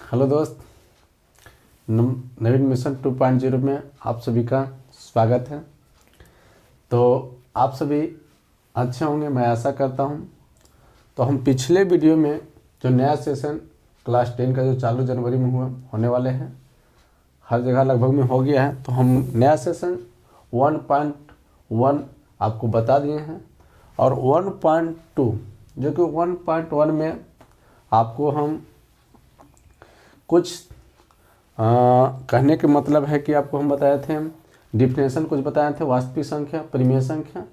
Hello दोस्त, नवीन mission 2.0 में आप सभी का स्वागत है। तो आप सभी अच्छे होंगे, मैं आशा करता हूं। तो हम पिछले वीडियो में जो नया सेशन क्लास 10 का जो चालू जनवरी में होने वाले हैं, हर जगह लगभग में हो गया है। तो हम नया सेशन 1.1 आपको बता दिए हैं और 1.2 जो कि 1.1 में आपको हम कुछ कहने के मतलब है कि आपको हम बताए थे, डिफिनेशन कुछ बताए थे, वास्तविक संख्या, परिमेय संख्या,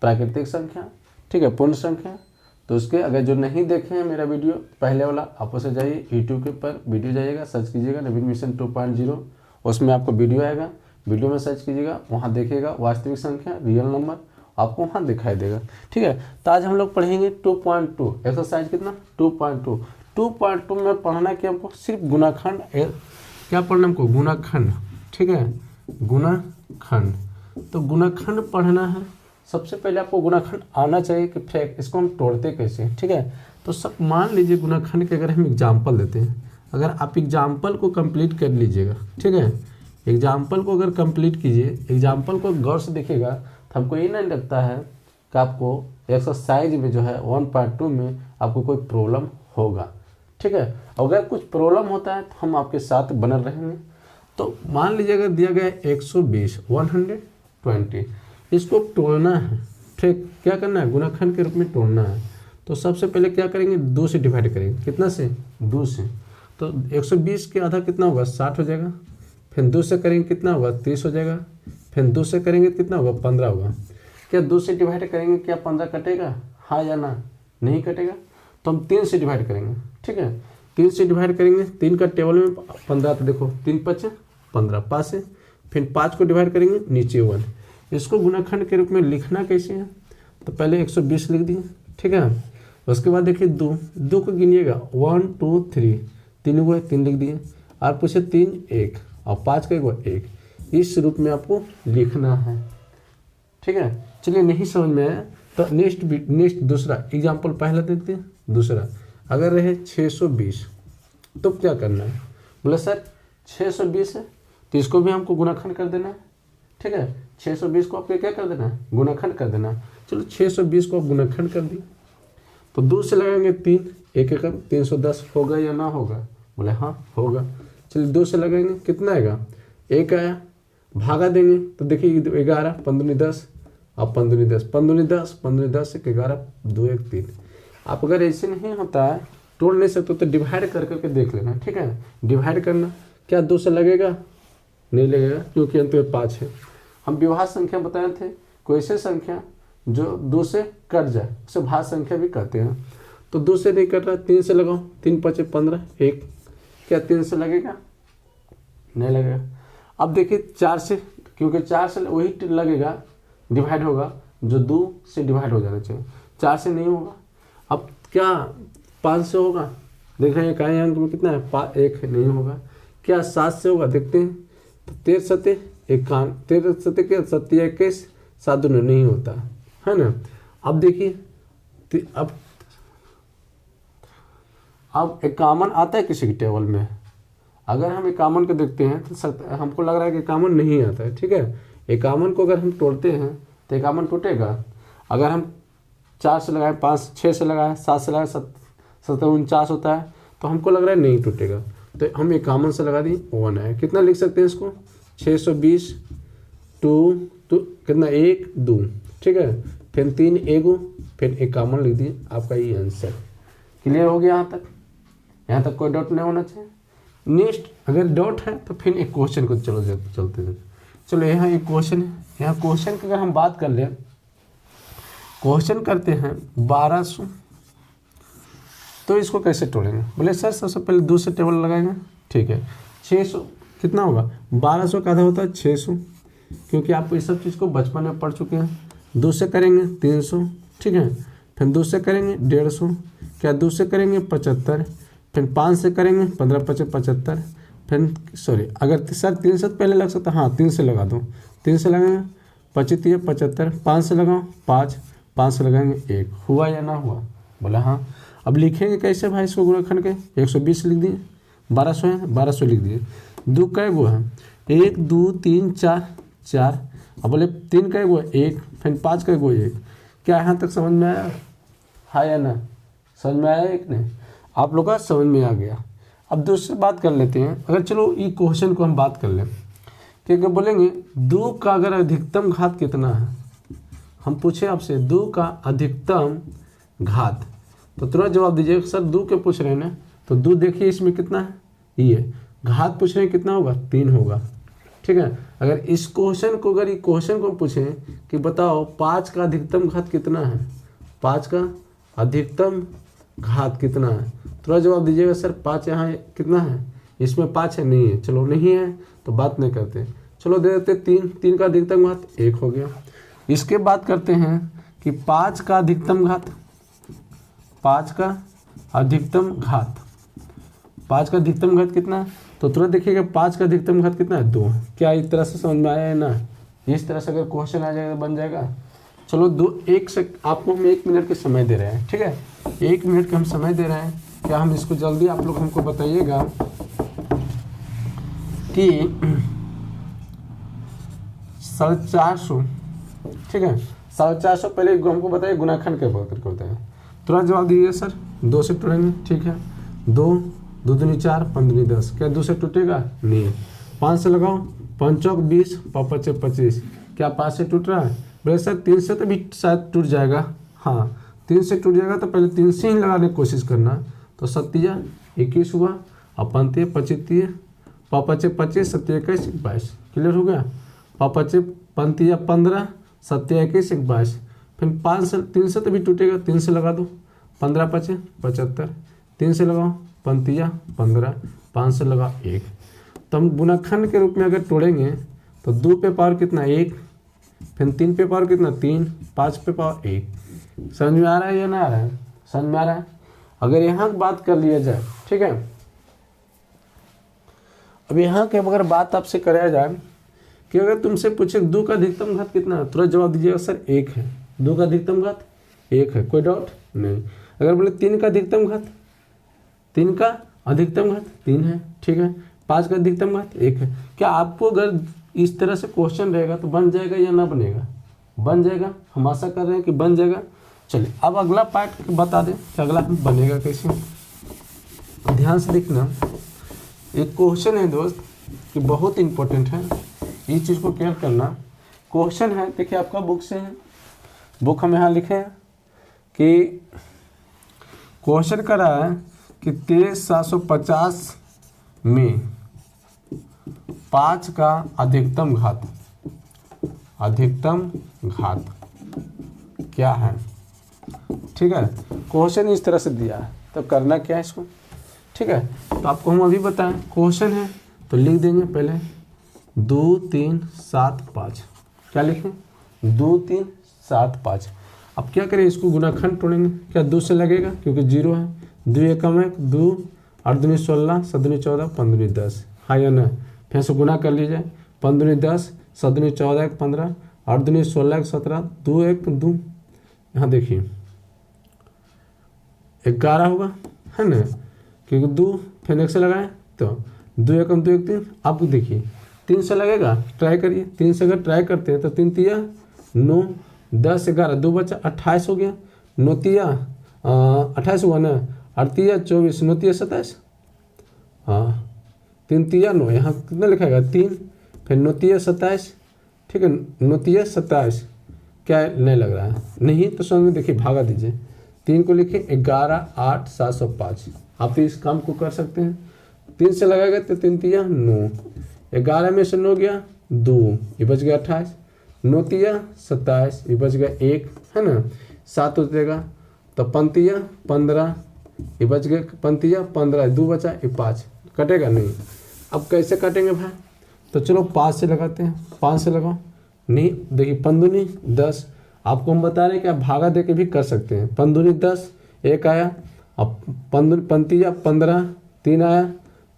प्राकृतिक संख्या, ठीक है, पूर्ण संख्या। तो उसके अगर जो नहीं देखे हैं मेरा वीडियो पहले वाला, आप उसे जाइए यूट्यूब के ऊपर वीडियो जाइएगा, सर्च कीजिएगा नवीन मिशन 2.0, उसमें आपको वीडियो आएगा, वीडियो में सर्च कीजिएगा, वहाँ देखिएगा वास्तविक संख्या, रियल नंबर आपको वहाँ दिखाई देगा। ठीक है, तो आज हम लोग पढ़ेंगे 2.2 एक्सरसाइज कितना 2.2 में पढ़ना कि हमको सिर्फ गुणाखंड, क्या पढ़ना हमको, गुणाखंड। ठीक है, गुणाखंड। तो गुणाखंड पढ़ना है। सबसे पहले आपको गुणाखंड आना चाहिए कि फैक्ट, इसको हम तोड़ते कैसे हैं। ठीक है, तो सब मान लीजिए गुणाखंड के अगर हम एग्जाम्पल देते हैं, अगर आप एग्जाम्पल को कंप्लीट कर लीजिएगा, ठीक है, एग्जाम्पल को अगर कंप्लीट कीजिए, एग्जाम्पल को गौर से देखिएगा, तो हमको ये नहीं लगता है कि आपको एक्सरसाइज में जो है 1.2 में आपको कोई प्रॉब्लम होगा। ठीक है, अगर कुछ प्रॉब्लम होता है तो हम आपके साथ बने रहेंगे। तो मान लीजिए अगर दिया गया 120 120, इसको तोड़ना है। ठीक, क्या करना है, गुणाखंड के रूप में तोड़ना है। तो सबसे पहले क्या करेंगे, 2 से डिवाइड करेंगे। कितना से, 2 से। तो 120 के आधा कितना होगा, 60 हो जाएगा। फिर 2 से करेंगे कितना होगा, 30 हो जाएगा। फिर 2 से करेंगे कितना होगा, 15 होगा। क्या 2 से डिवाइड करेंगे, क्या 15 कटेगा, हाँ या ना, नहीं कटेगा। तो हम 3 से डिवाइड करेंगे। ठीक है, 3 से डिवाइड करेंगे, 3 का टेबल में 15, तो देखो 3 5 15 पास है। फिर 5 को डिवाइड करेंगे, नीचे 1। इसको गुणाखंड के रूप में लिखना कैसे है, तो पहले 120 लिख दिए। ठीक है, उसके बाद देखिए 2 को गिनिएगा, 1 2 3, 3 हुआ, 3 लिख दिए। और पूछे 3 1 और 5 का 1, इस रूप में आपको लिखना है। ठीक है, चलिए नहीं समझ में आया तो नेक्स्ट दूसरा एग्जाम्पल पहला देखते हैं। दूसरा अगर रहे 620, तो क्या करना है, बोले सर 620 है तो इसको भी हमको गुणाखंड कर देना है। ठीक है, 620 को आपको क्या कर देना है, गुणाखंड कर देना है। चलो 620 को आप गुणाखंड कर दिए, तो 2 से लगाएंगे 3, 1 1 310 होगा या ना होगा, बोले हाँ होगा। चलिए 2 से लगाएंगे, कितना आएगा, 1 आया। भागा देंगे तो देखिए 11 15 10 और 15 10 15 10 15 10 1 11 2 1 3। आप अगर ऐसे नहीं होता है, तोड़ नहीं सकते, तो डिवाइड कर करके देख लेना। ठीक है, डिवाइड करना, क्या 2 से लगेगा, नहीं लगेगा, क्योंकि अंत में 5 है। हम विभाज्य संख्या बताए थे, कोई ऐसे संख्या जो 2 से कट जाए उसे भाज्य संख्या भी कहते हैं। तो 2 से नहीं कट रहा, 3 से लगाओ, 3 5 15 1, क्या 3 से लगेगा, नहीं लगेगा। अब देखिए 4 से, क्योंकि 4 से वही लगेगा, डिवाइड होगा जो 2 से डिवाइड हो जाना चाहिए, 4 से नहीं होगा। अब क्या 5 से होगा, देख रहे हैं इकाई अंक में कितना है, 1 नहीं होगा। क्या 7 से होगा, देखते हैं, तो 13 7 51, 13 7 क्या 7 21, 7 2 नहीं होता है ना। अब देखिए अब 51 आता है किसी के टेबल में, अगर हम 51 को देखते हैं तो हमको लग रहा है कि 51 नहीं आता है। ठीक है, 51 को अगर हम तोड़ते हैं तो 51 टूटेगा। अगर हम 4 से लगाए, 5 6 से लगाए, 7 से लगाए, 7 49 होता है, तो हमको लग रहा है नहीं टूटेगा। तो हम 51 से लगा दिए, 1 है। कितना लिख सकते हैं इसको, 620 2 कितना 1 2। ठीक है, फिर 3 1 फिर 51 लिख दिए, आपका ये आंसर। क्लियर हो गया यहाँ तक, यहाँ तक कोई डाउट नहीं होना चाहिए। नेक्स्ट अगर डाउट है तो फिर एक क्वेश्चन को चलो यहाँ एक क्वेश्चन है। यहाँ क्वेश्चन की अगर हम बात कर लें, क्वेश्चन करते हैं 1200, तो इसको कैसे तोड़ेंगे, बोले सर सबसे पहले 2 से टेबल लगाएंगे। ठीक है, 600 कितना होगा, 1200 का आधा होता है 600, क्योंकि आप इस सब चीज़ को बचपन में पढ़ चुके हैं। 2 से करेंगे 300, ठीक है, फिर 2 से करेंगे 150, क्या 2 से करेंगे 75, फिर 5 से करेंगे 15 5 75, फिर सॉरी अगर सर 3 से पहले लग सकता, हाँ 3 से लगा दो, 3 से लगाएंगे 25 75, 5 से लगाओ 5 से लगाएंगे 1, हुआ या ना हुआ, बोला हाँ। अब लिखेंगे कैसे भाई इसको गुणाखंड के, 120 लिख दिए, 1200 है, 1200 लिख दिए। 2 कै गो है, 1 2 3 4, 4। अब बोले 3 कै गो है, 1, फिर 5 कै गो 1। क्या यहाँ तक समझ में आया? हाँ या ना? समझ में आया एक नहीं? आप लोग का समझ में आ गया। अब दूसरी बात कर लेते हैं। अगर चलो ये क्वेश्चन को हम बात कर लें कि अगर बोलेंगे 2 का अगर अधिकतम घात कितना है, हम पूछे आपसे 2 का अधिकतम घात, तो तुरंत जवाब दीजिए सर 2 के पूछ रहे हैं ना, तो 2 देखिए इसमें कितना है, ये घात पूछ रहे हैं कितना होगा, 3 होगा। ठीक है। अगर इस क्वेश्चन को, अगर ये क्वेश्चन को पूछें कि बताओ 5 का अधिकतम घात कितना है, 5 का अधिकतम घात कितना है, थोड़ा जवाब दीजिएगा सर 5 यहाँ कितना है, इसमें 5 है, नहीं है, चलो नहीं है तो बात नहीं करते, चलो दे देते 3, 3 का अधिकतम घात 1 हो गया। इसके बाद करते हैं कि 5 का अधिकतम घात, 5 का अधिकतम घात, 5 का अधिकतम घात कितना है, तो तुरंत देखिएगा 5 का अधिकतम घात कितना है, 2। क्या इस तरह से समझ में आया है ना? इस तरह से अगर क्वेश्चन आ जाएगा तो बन जाएगा। चलो 1 से आपको हम 1 मिनट के समय दे रहे हैं, ठीक है, 1 मिनट का हम समय दे रहे हैं। क्या हम इसको जल्दी आप लोग हमको बताइएगा कि 450, ठीक है, 450 पहले हमको बताइए गुणाखंड के पकड़ करते हैं। तुरंत जवाब दीजिए सर 2 से टूटेंगे, ठीक है, 2 2 दूनी 4, 5 दूनी 10, क्या 2 से टूटेगा? नहीं। 5 से लगाओ, 5 चौक 20, 5 पचे 25, क्या 5 से टूट रहा है? बोले सर 3 से तो भी शायद टूट जाएगा। हाँ 3 से टूट जाएगा तो पहले 3 से ही लगाने की कोशिश करना। तो 7 21 हुआ, और 5 25, 5 पचे 25, 7 21 22, क्लियर हो गया। 5 पचे 5 15, 7 21 22, फिर 5 से 3 से तो भी टूटेगा, 3 से लगा दो, 15 पचे 75, 3 से लगाओ, 5 15, 5 से लगा 1। तो हम गुणाखंड के रूप में अगर तोड़ेंगे तो 2 पे पावर कितना 1, फिर 3 पे पावर कितना 3, 5 पे पावर 1। समझ में आ रहा है या ना आ रहा है? समझ में आ रहा है। अगर यहाँ की बात कर लिया जाए, ठीक है, अब यहाँ की अगर बात आपसे कराया जाए कि अगर तुमसे पूछे 2 का अधिकतम घात कितना है, तुरंत जवाब दीजिएगा सर 1 है। 2 का अधिकतम घात 1 है, कोई डाउट नहीं। अगर बोले 3 का अधिकतम घात, 3 का अधिकतम घात 3 है, ठीक है, 5 का अधिकतम घात 1 है। क्या आपको अगर इस तरह से क्वेश्चन रहेगा तो बन जाएगा या ना बनेगा? बन जाएगा, हम आशा कर रहे हैं कि बन जाएगा। चलिए अब अगला पार्ट बता दें कि अगला बनेगा कैसे। ध्यान से देखना, एक क्वेश्चन है दोस्त कि बहुत इंपॉर्टेंट है, इस चीज़ को क्लियर करना। क्वेश्चन है, देखिए आपका बुक से है, बुक हम यहाँ लिखे हैं कि क्वेश्चन कर रहा है कि 23,750 में 5 का अधिकतम घात, अधिकतम घात क्या है? ठीक है, क्वेश्चन इस तरह से दिया है, तो करना क्या है इसको, ठीक है। तो आपको हम अभी बताएं, क्वेश्चन है तो लिख देंगे पहले 2 3 7 5, क्या लिखें 2 3 7 5। अब क्या करें, इसको गुणाखंड तोड़ेंगे, क्या 2 से लगेगा क्योंकि 0 है, 2 एकम 1, 2 8 दूनी 16, 7 दूनी 14, 5 दूनी 10, हाँ या ना? फिर से गुना कर लीजिए, 5 दूनी 10, 7 दूनी 14 15, 8 दूनी 16 17, 2 1 2, यहाँ देखिए 11 होगा, है ना, क्योंकि 2 फिर 1 से लगाएं तो 2 एकम 2 1 3। आप देखिए 3 से लगेगा, ट्राई करिए, 3 से अगर ट्राई करते हैं तो 3 तिया 9, 10 11, 2 बचा 28 हो गया, 9 तिया 28 हुआ ना, 8 तिया 24, 9 तिया 27, हाँ 3 तिया 9, यहाँ कितना लिखाएगा 3, फिर 9 तिया 27, ठीक है, 9 तिया 27, क्या नहीं लग रहा है? नहीं तो समझ में देखिए, भागा दीजिए, 3 को लिखिए 11 8 705। आप तो इस काम को कर सकते हैं, 3 से लगाएगा तो 3 तिया 9, 11 में से 9 गया 2, ये बच गया 28, 9 तिया 27, ये बच गया 1, है ना, 7 उतरेगा तो 5 तिया 15, ये बच गया 5 तिया 15, 2 बचा, ये 5, कटेगा नहीं। अब कैसे काटेंगे भाई? तो चलो 5 से लगाते हैं, 5 से लगाओ, नहीं देखिए 5 दूनी 10, आपको हम बता रहे हैं कि आप भागा दे के भी कर सकते हैं। 5 दूनी 10, 1 आया, अब 5 तिया 15, 3 आया,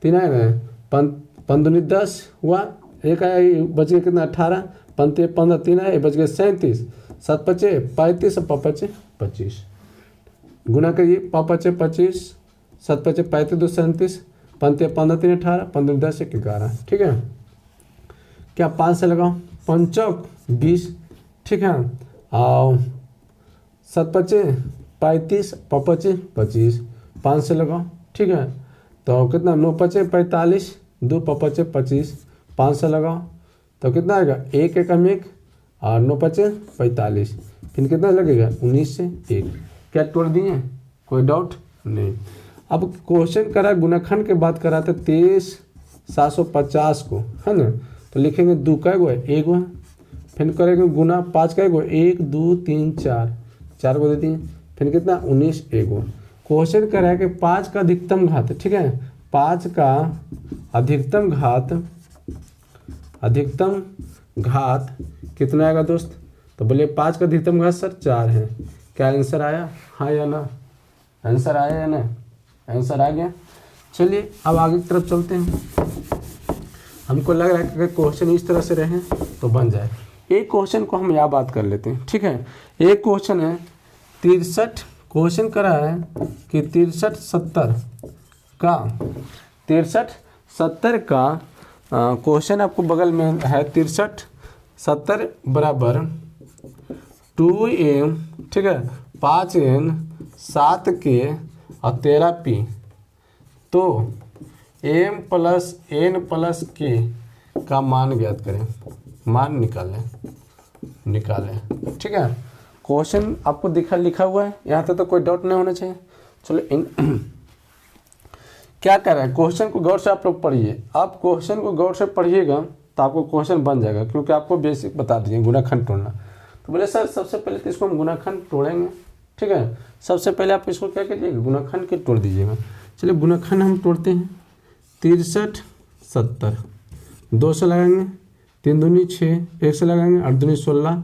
3 आया ना, 5 दूनी 10 हुआ, 1 आया, ये बच गया कितना 18, 5 तिया 15, 3 आया, ये बच गया 37, 7 पचे 35, 5 पचे 25, गुना करिए, 5 पचे 25, 7 पचे 35, 2 37, 15 3 18, 15 10 1 11, ठीक है। क्या 5 से लगाओ, 5 चौक 20, ठीक है। और 7 पचे 35, 5 पचे 25, 5 से लगाओ, ठीक है। तो कितना 9 पचे 45, 2 पचे 25, 5 से लगाओ तो कितना आएगा 1 1 1 और 9 पचे 45, फिर कितना लगेगा 19 से 1। क्या तोड़ दिए, कोई डाउट नहीं। अब क्वेश्चन करा गुणनखंड के बात करा था 23,750 को, है ना। तो लिखेंगे 2 का गो है, 1 है, फिर करेंगे गुना 5 का गो 1 2 3 4, 4 को दे दिए, फिर कितना 19 1 गो। क्वेश्चन करा है कि 5 का अधिकतम घात, ठीक है, 5 का अधिकतम घात कितना आएगा दोस्त। तो बोलिए 5 का अधिकतम घात सर 4 है। क्या आंसर आया, हाँ या ना, आंसर आया या ना, आंसर आ गया। चलिए अब आगे की तरफ चलते हैं। हमको लग रहा है कि क्वेश्चन इस तरह से रहे तो बन जाए। एक क्वेश्चन को हम यहाँ बात कर लेते हैं, ठीक है। एक क्वेश्चन है 63, क्वेश्चन करा है कि 63 का क्वेश्चन आपको बगल में है 63 70 बराबर 2m, ठीक है, 5n 7k और 13p। तो m plus n plus k का मान ज्ञात करें, मान निकालें, ठीक है। क्वेश्चन आपको लिखा हुआ है, यहाँ तक तो कोई डाउट नहीं होना चाहिए। चलो क्या कर रहा है, क्वेश्चन को गौर से आप लोग पढ़िए। आप क्वेश्चन को गौर से पढ़िएगा तो आपको क्वेश्चन बन जाएगा, क्योंकि आपको बेसिक बता दिए गुणाखंड तोड़ना। तो बोले सर सबसे पहले तो इसको हम गुणाखंड तोड़ेंगे, ठीक है। सबसे पहले आप इसको क्या कीजिएगा, गुणाखंड के तोड़ दीजिएगा। चलिए गुणाखंड हम तोड़ते हैं। 63 70, 2 से लगाएंगे, 3 दूनी 6, 1 से लगाएंगे, 8 दूनी 16,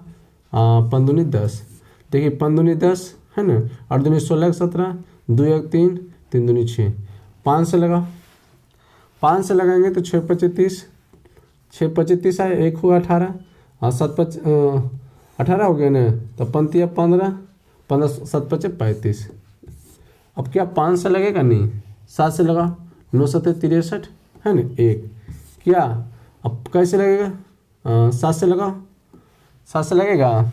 5 दूनी 10। देखिए 5 दूनी 10 है ना, 8 दूनी 16 17, 2 1 3, 3 दूनी 6। 5 से लगाओ, 5 से लगाएंगे तो 6 पचे 30, 6 पचे 30 आए, 1 हुआ 18, हाँ 7 पच 18 हो गया ना, तो 15 15 7 पचे 35। अब क्या 5 से लगेगा, नहीं 7 से लगाओ, 9 7 63 है ना 1। क्या अब कैसे लगेगा, 7 से लगाओ, 7 से लगेगा,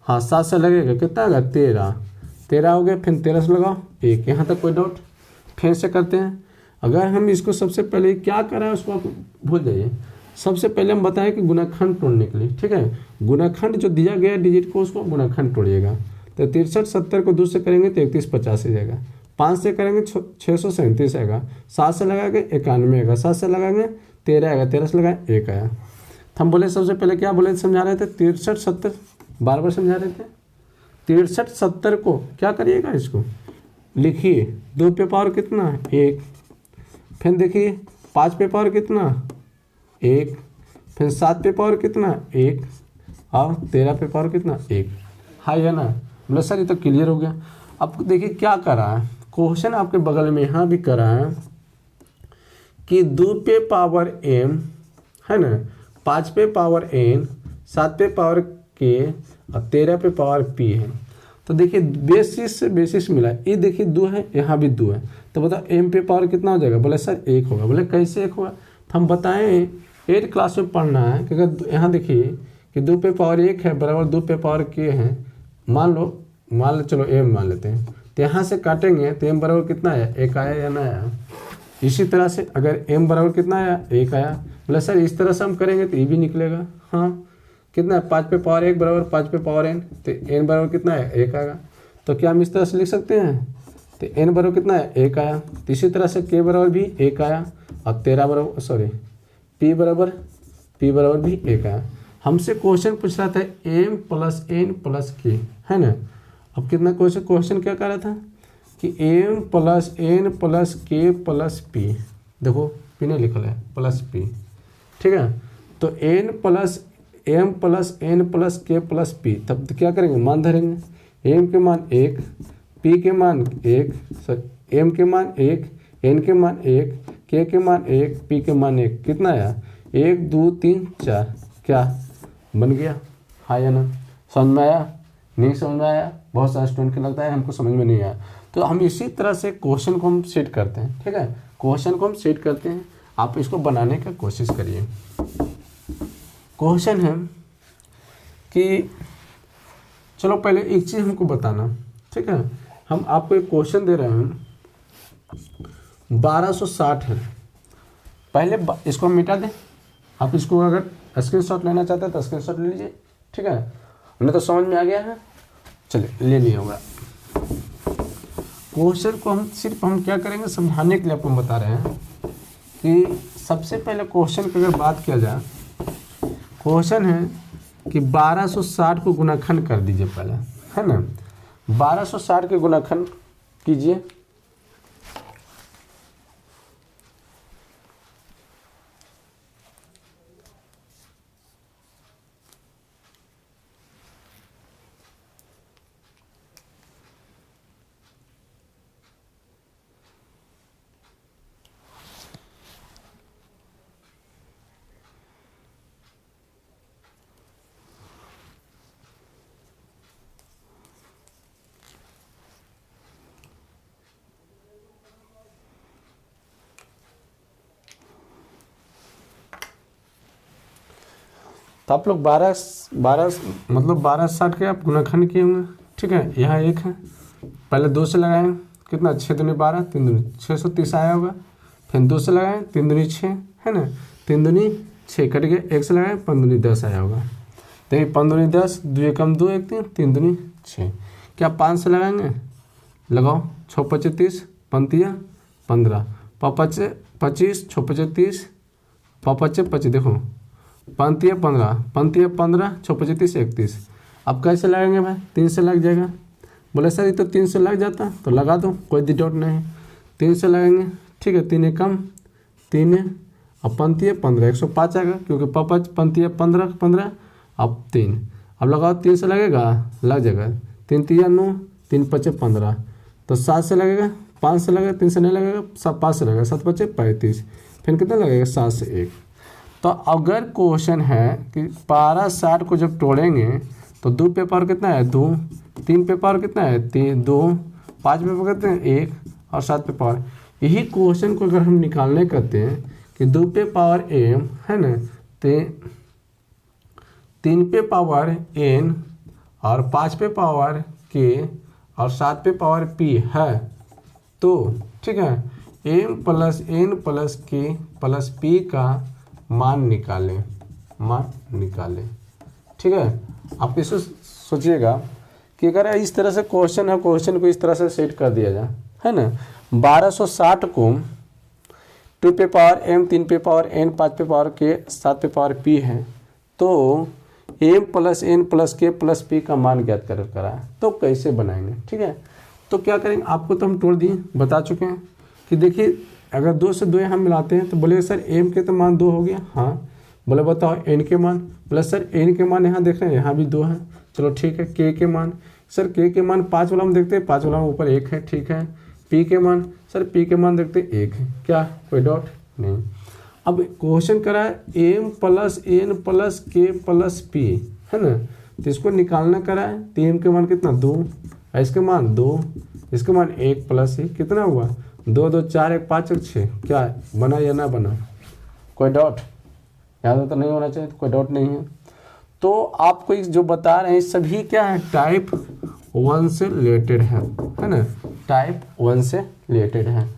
हाँ 7 से लगेगा, कितना आएगा 13 हो गया, फिर 13 से लगाओ 1। यहाँ तक कोई डाउट, फिर से करते हैं। अगर हम इसको सबसे पहले क्या करें उसको आप भूल जाइए। सबसे पहले हम बताएं कि गुणाखंड तोड़ने के लिए, ठीक है, गुणाखंड जो दिया गया डिजिट को उसको गुणाखंड तोड़िएगा। तो 63 70 को 2 से करेंगे तो 31 50 ही जाएगा, 5 से करेंगे 637 आएगा, 7 से लगाएंगे 91 आएगा, 7 से लगाएंगे 13 आएगा, 13 से लगाए 1 आया। हम बोले सबसे पहले क्या बोले, समझा रहे थे 63 70 बार समझा रहे थे। 63 70 को क्या करिएगा, इसको लिखिए, 2 पे पावर कितना 1, फिर देखिए 5 पे पावर कितना 1, फिर 7 पे पावर कितना 1 और 13 पे पावर कितना 1। हाँ या ना, मतलब सर ये तो क्लियर हो गया। अब देखिए क्या करा है, क्वेश्चन आपके बगल में यहाँ भी करा है कि 2 पे पावर m है ना, 5 पे पावर n, 7 पे पावर k और 13 पे पावर p है। तो देखिए बेसिस से बेसिस मिला है, ये देखिए 2 है, यहाँ भी 2 है, तो बताओ m पे पावर कितना हो जाएगा। बोले सर 1 होगा। बोले कैसे 1 होगा, तो हम बताएं 8 क्लास में पढ़ना है, क्योंकि यहाँ देखिए कि 2 पे पावर 1 है बराबर 2 पे पावर k है। मान लो चलो m मान लेते हैं, तो यहाँ से काटेंगे तो m बराबर कितना आया 1 आया या ना आया। इसी तरह से अगर m बराबर कितना आया 1 आया। बोले सर इस तरह से हम करेंगे तो ये भी निकलेगा, हाँ कितना है 5 पे पावर 1 बराबर 5 पे पावर n, तो n बराबर कितना है 1 आएगा। तो क्या हम इस तरह से लिख सकते हैं, तो n बराबर कितना है 1 आया। तो इसी तरह से k बराबर भी 1 आया और 13 बराबर p बराबर भी 1 आया। हमसे क्वेश्चन पूछ रहा था m plus n plus k, है ना। अब कितना क्वेश्चन क्या कर रहा था कि m plus n plus k plus p, देखो p नहीं लिखा है प्लस p, ठीक है। तो m plus n plus k plus p, तब क्या करेंगे मान धरेंगे। m के मान 1, p के मान 1, m के मान 1, n के मान 1, k के मान 1, p के मान 1, कितना आया 1 2 3 4, क्या बन गया। हाँ या ना, समझ में आया, नहीं समझ में आया, बहुत सारे स्टूडेंट को लगता है हमको समझ में नहीं आया। तो हम इसी तरह से क्वेश्चन को हम सेट करते हैं, ठीक है, क्वेश्चन को हम सेट करते हैं। आप इसको बनाने का कोशिश करिए। क्वेश्चन है कि चलो पहले एक चीज़ हमको बताना, ठीक है, हम आपको एक क्वेश्चन दे रहे हैं 1260 है। पहले इसको हम मिटा दें। आप इसको अगर स्क्रीनशॉट लेना चाहते हैं तो स्क्रीनशॉट ले लीजिए, ठीक है, उन्हें तो समझ में आ गया है, चलिए ले लिया होगा। क्वेश्चन को हम सिर्फ हम क्या करेंगे समझाने के लिए आपको बता रहे हैं कि सबसे पहले क्वेश्चन की अगर बात किया जाए, क्वेश्चन है कि 1260 को गुणाखंड कर दीजिए पहले, है ना। 1260 के गुणाखंड कीजिए। तो आप लोग 1260 के आप गुणाखंड किए होंगे, ठीक है। यहाँ एक है, पहले 2 से लगाएं, कितना 6 दूनी 12, 3 दूनी 630 आया होगा। फिर 2 से लगाएं, 3 दूनी 6, है ना, 3 दूनी 6 कट गए, 1 से लगाएं, 5 दूनी 10 आया होगा। देखिए 5 दूनी 10, 2 एकम 2, 1 3, 3 दूनी 6। क्या 5 से लगाएंगे, लगाओ, 6 25 30, 15 15, 5 25, 6 25 30, 5 25, देखो 5 15, 5 15, 6 25 30, 31। अब कैसे लगाएंगे भाई, 3 से लग जाएगा। बोले सर ये तो 3 से लग जाता, तो लगा दो, कोई डाउट नहीं। 3 से लगाएंगे, ठीक है, 3 एकम 3 अब 5 15, 105 आएगा, क्योंकि 5 15 15, अब 3, अब लगाओ 3 से लगेगा, लग जाएगा, 3 3 9, 3 5 15, तो 7 से लगेगा, 5 से लगेगा, 3 से नहीं लगेगा, 5 से लगेगा, 7 5 35, फिर कितना लगेगा, 7 से 1। तो अगर क्वेश्चन है कि 1260 को जब तोड़ेंगे तो 2 पे पावर कितना है 2, 3 पे पावर कितना है 3 2, 5 पे पावर कितना है 1 और 7 पे पावर। यही क्वेश्चन को अगर हम निकालने करते हैं कि 2 पे पावर m है ना, 3 पे पावर n और 5 पे पावर k और 7 पे पावर p है, तो ठीक है m plus n plus k plus p का मान निकालें, ठीक है। आप इसको सोचिएगा कि अगर इस तरह से क्वेश्चन है, क्वेश्चन को इस तरह से सेट कर दिया जाए, है ना। 1260 को 2 पे पावर m, 3 पे पावर n, 5 पे पावर k, 7 पे पावर p है, तो m plus n plus k plus p का मान ज्ञात करा है, तो कैसे बनाएंगे, ठीक है। तो क्या करेंगे, आपको तो हम तोड़ दिए, बता चुके हैं कि देखिए अगर 2 से 2 हम मिलाते हैं तो बोले सर m के तो मान 2 हो गया, हाँ, बोले बताओ n के मान, बोले सर n के मान यहाँ देख रहे हैं, यहाँ भी 2 है, चलो ठीक है। k के मान, सर k के मान 5 वाला हम देखते हैं, 5 वाला ऊपर 1 है, ठीक है। p के मान, सर p के मान देखते हैं 1 है, क्या कोई डाउट नहीं। अब क्वेश्चन करा है m plus n plus k plus p, है ना, तो इसको निकालना करा है, तो m के मान कितना 2, इसके मान 2, इसके मान 1 प्लस ही कितना हुआ 2 2 4 1 5 1 6, क्या बना या ना बना, कोई डाउट, याद तो नहीं होना चाहिए, तो कोई डाउट नहीं है। तो आपको जो बता रहे हैं सभी क्या है, टाइप 1 से रिलेटेड है ना, टाइप 1 से रिलेटेड है।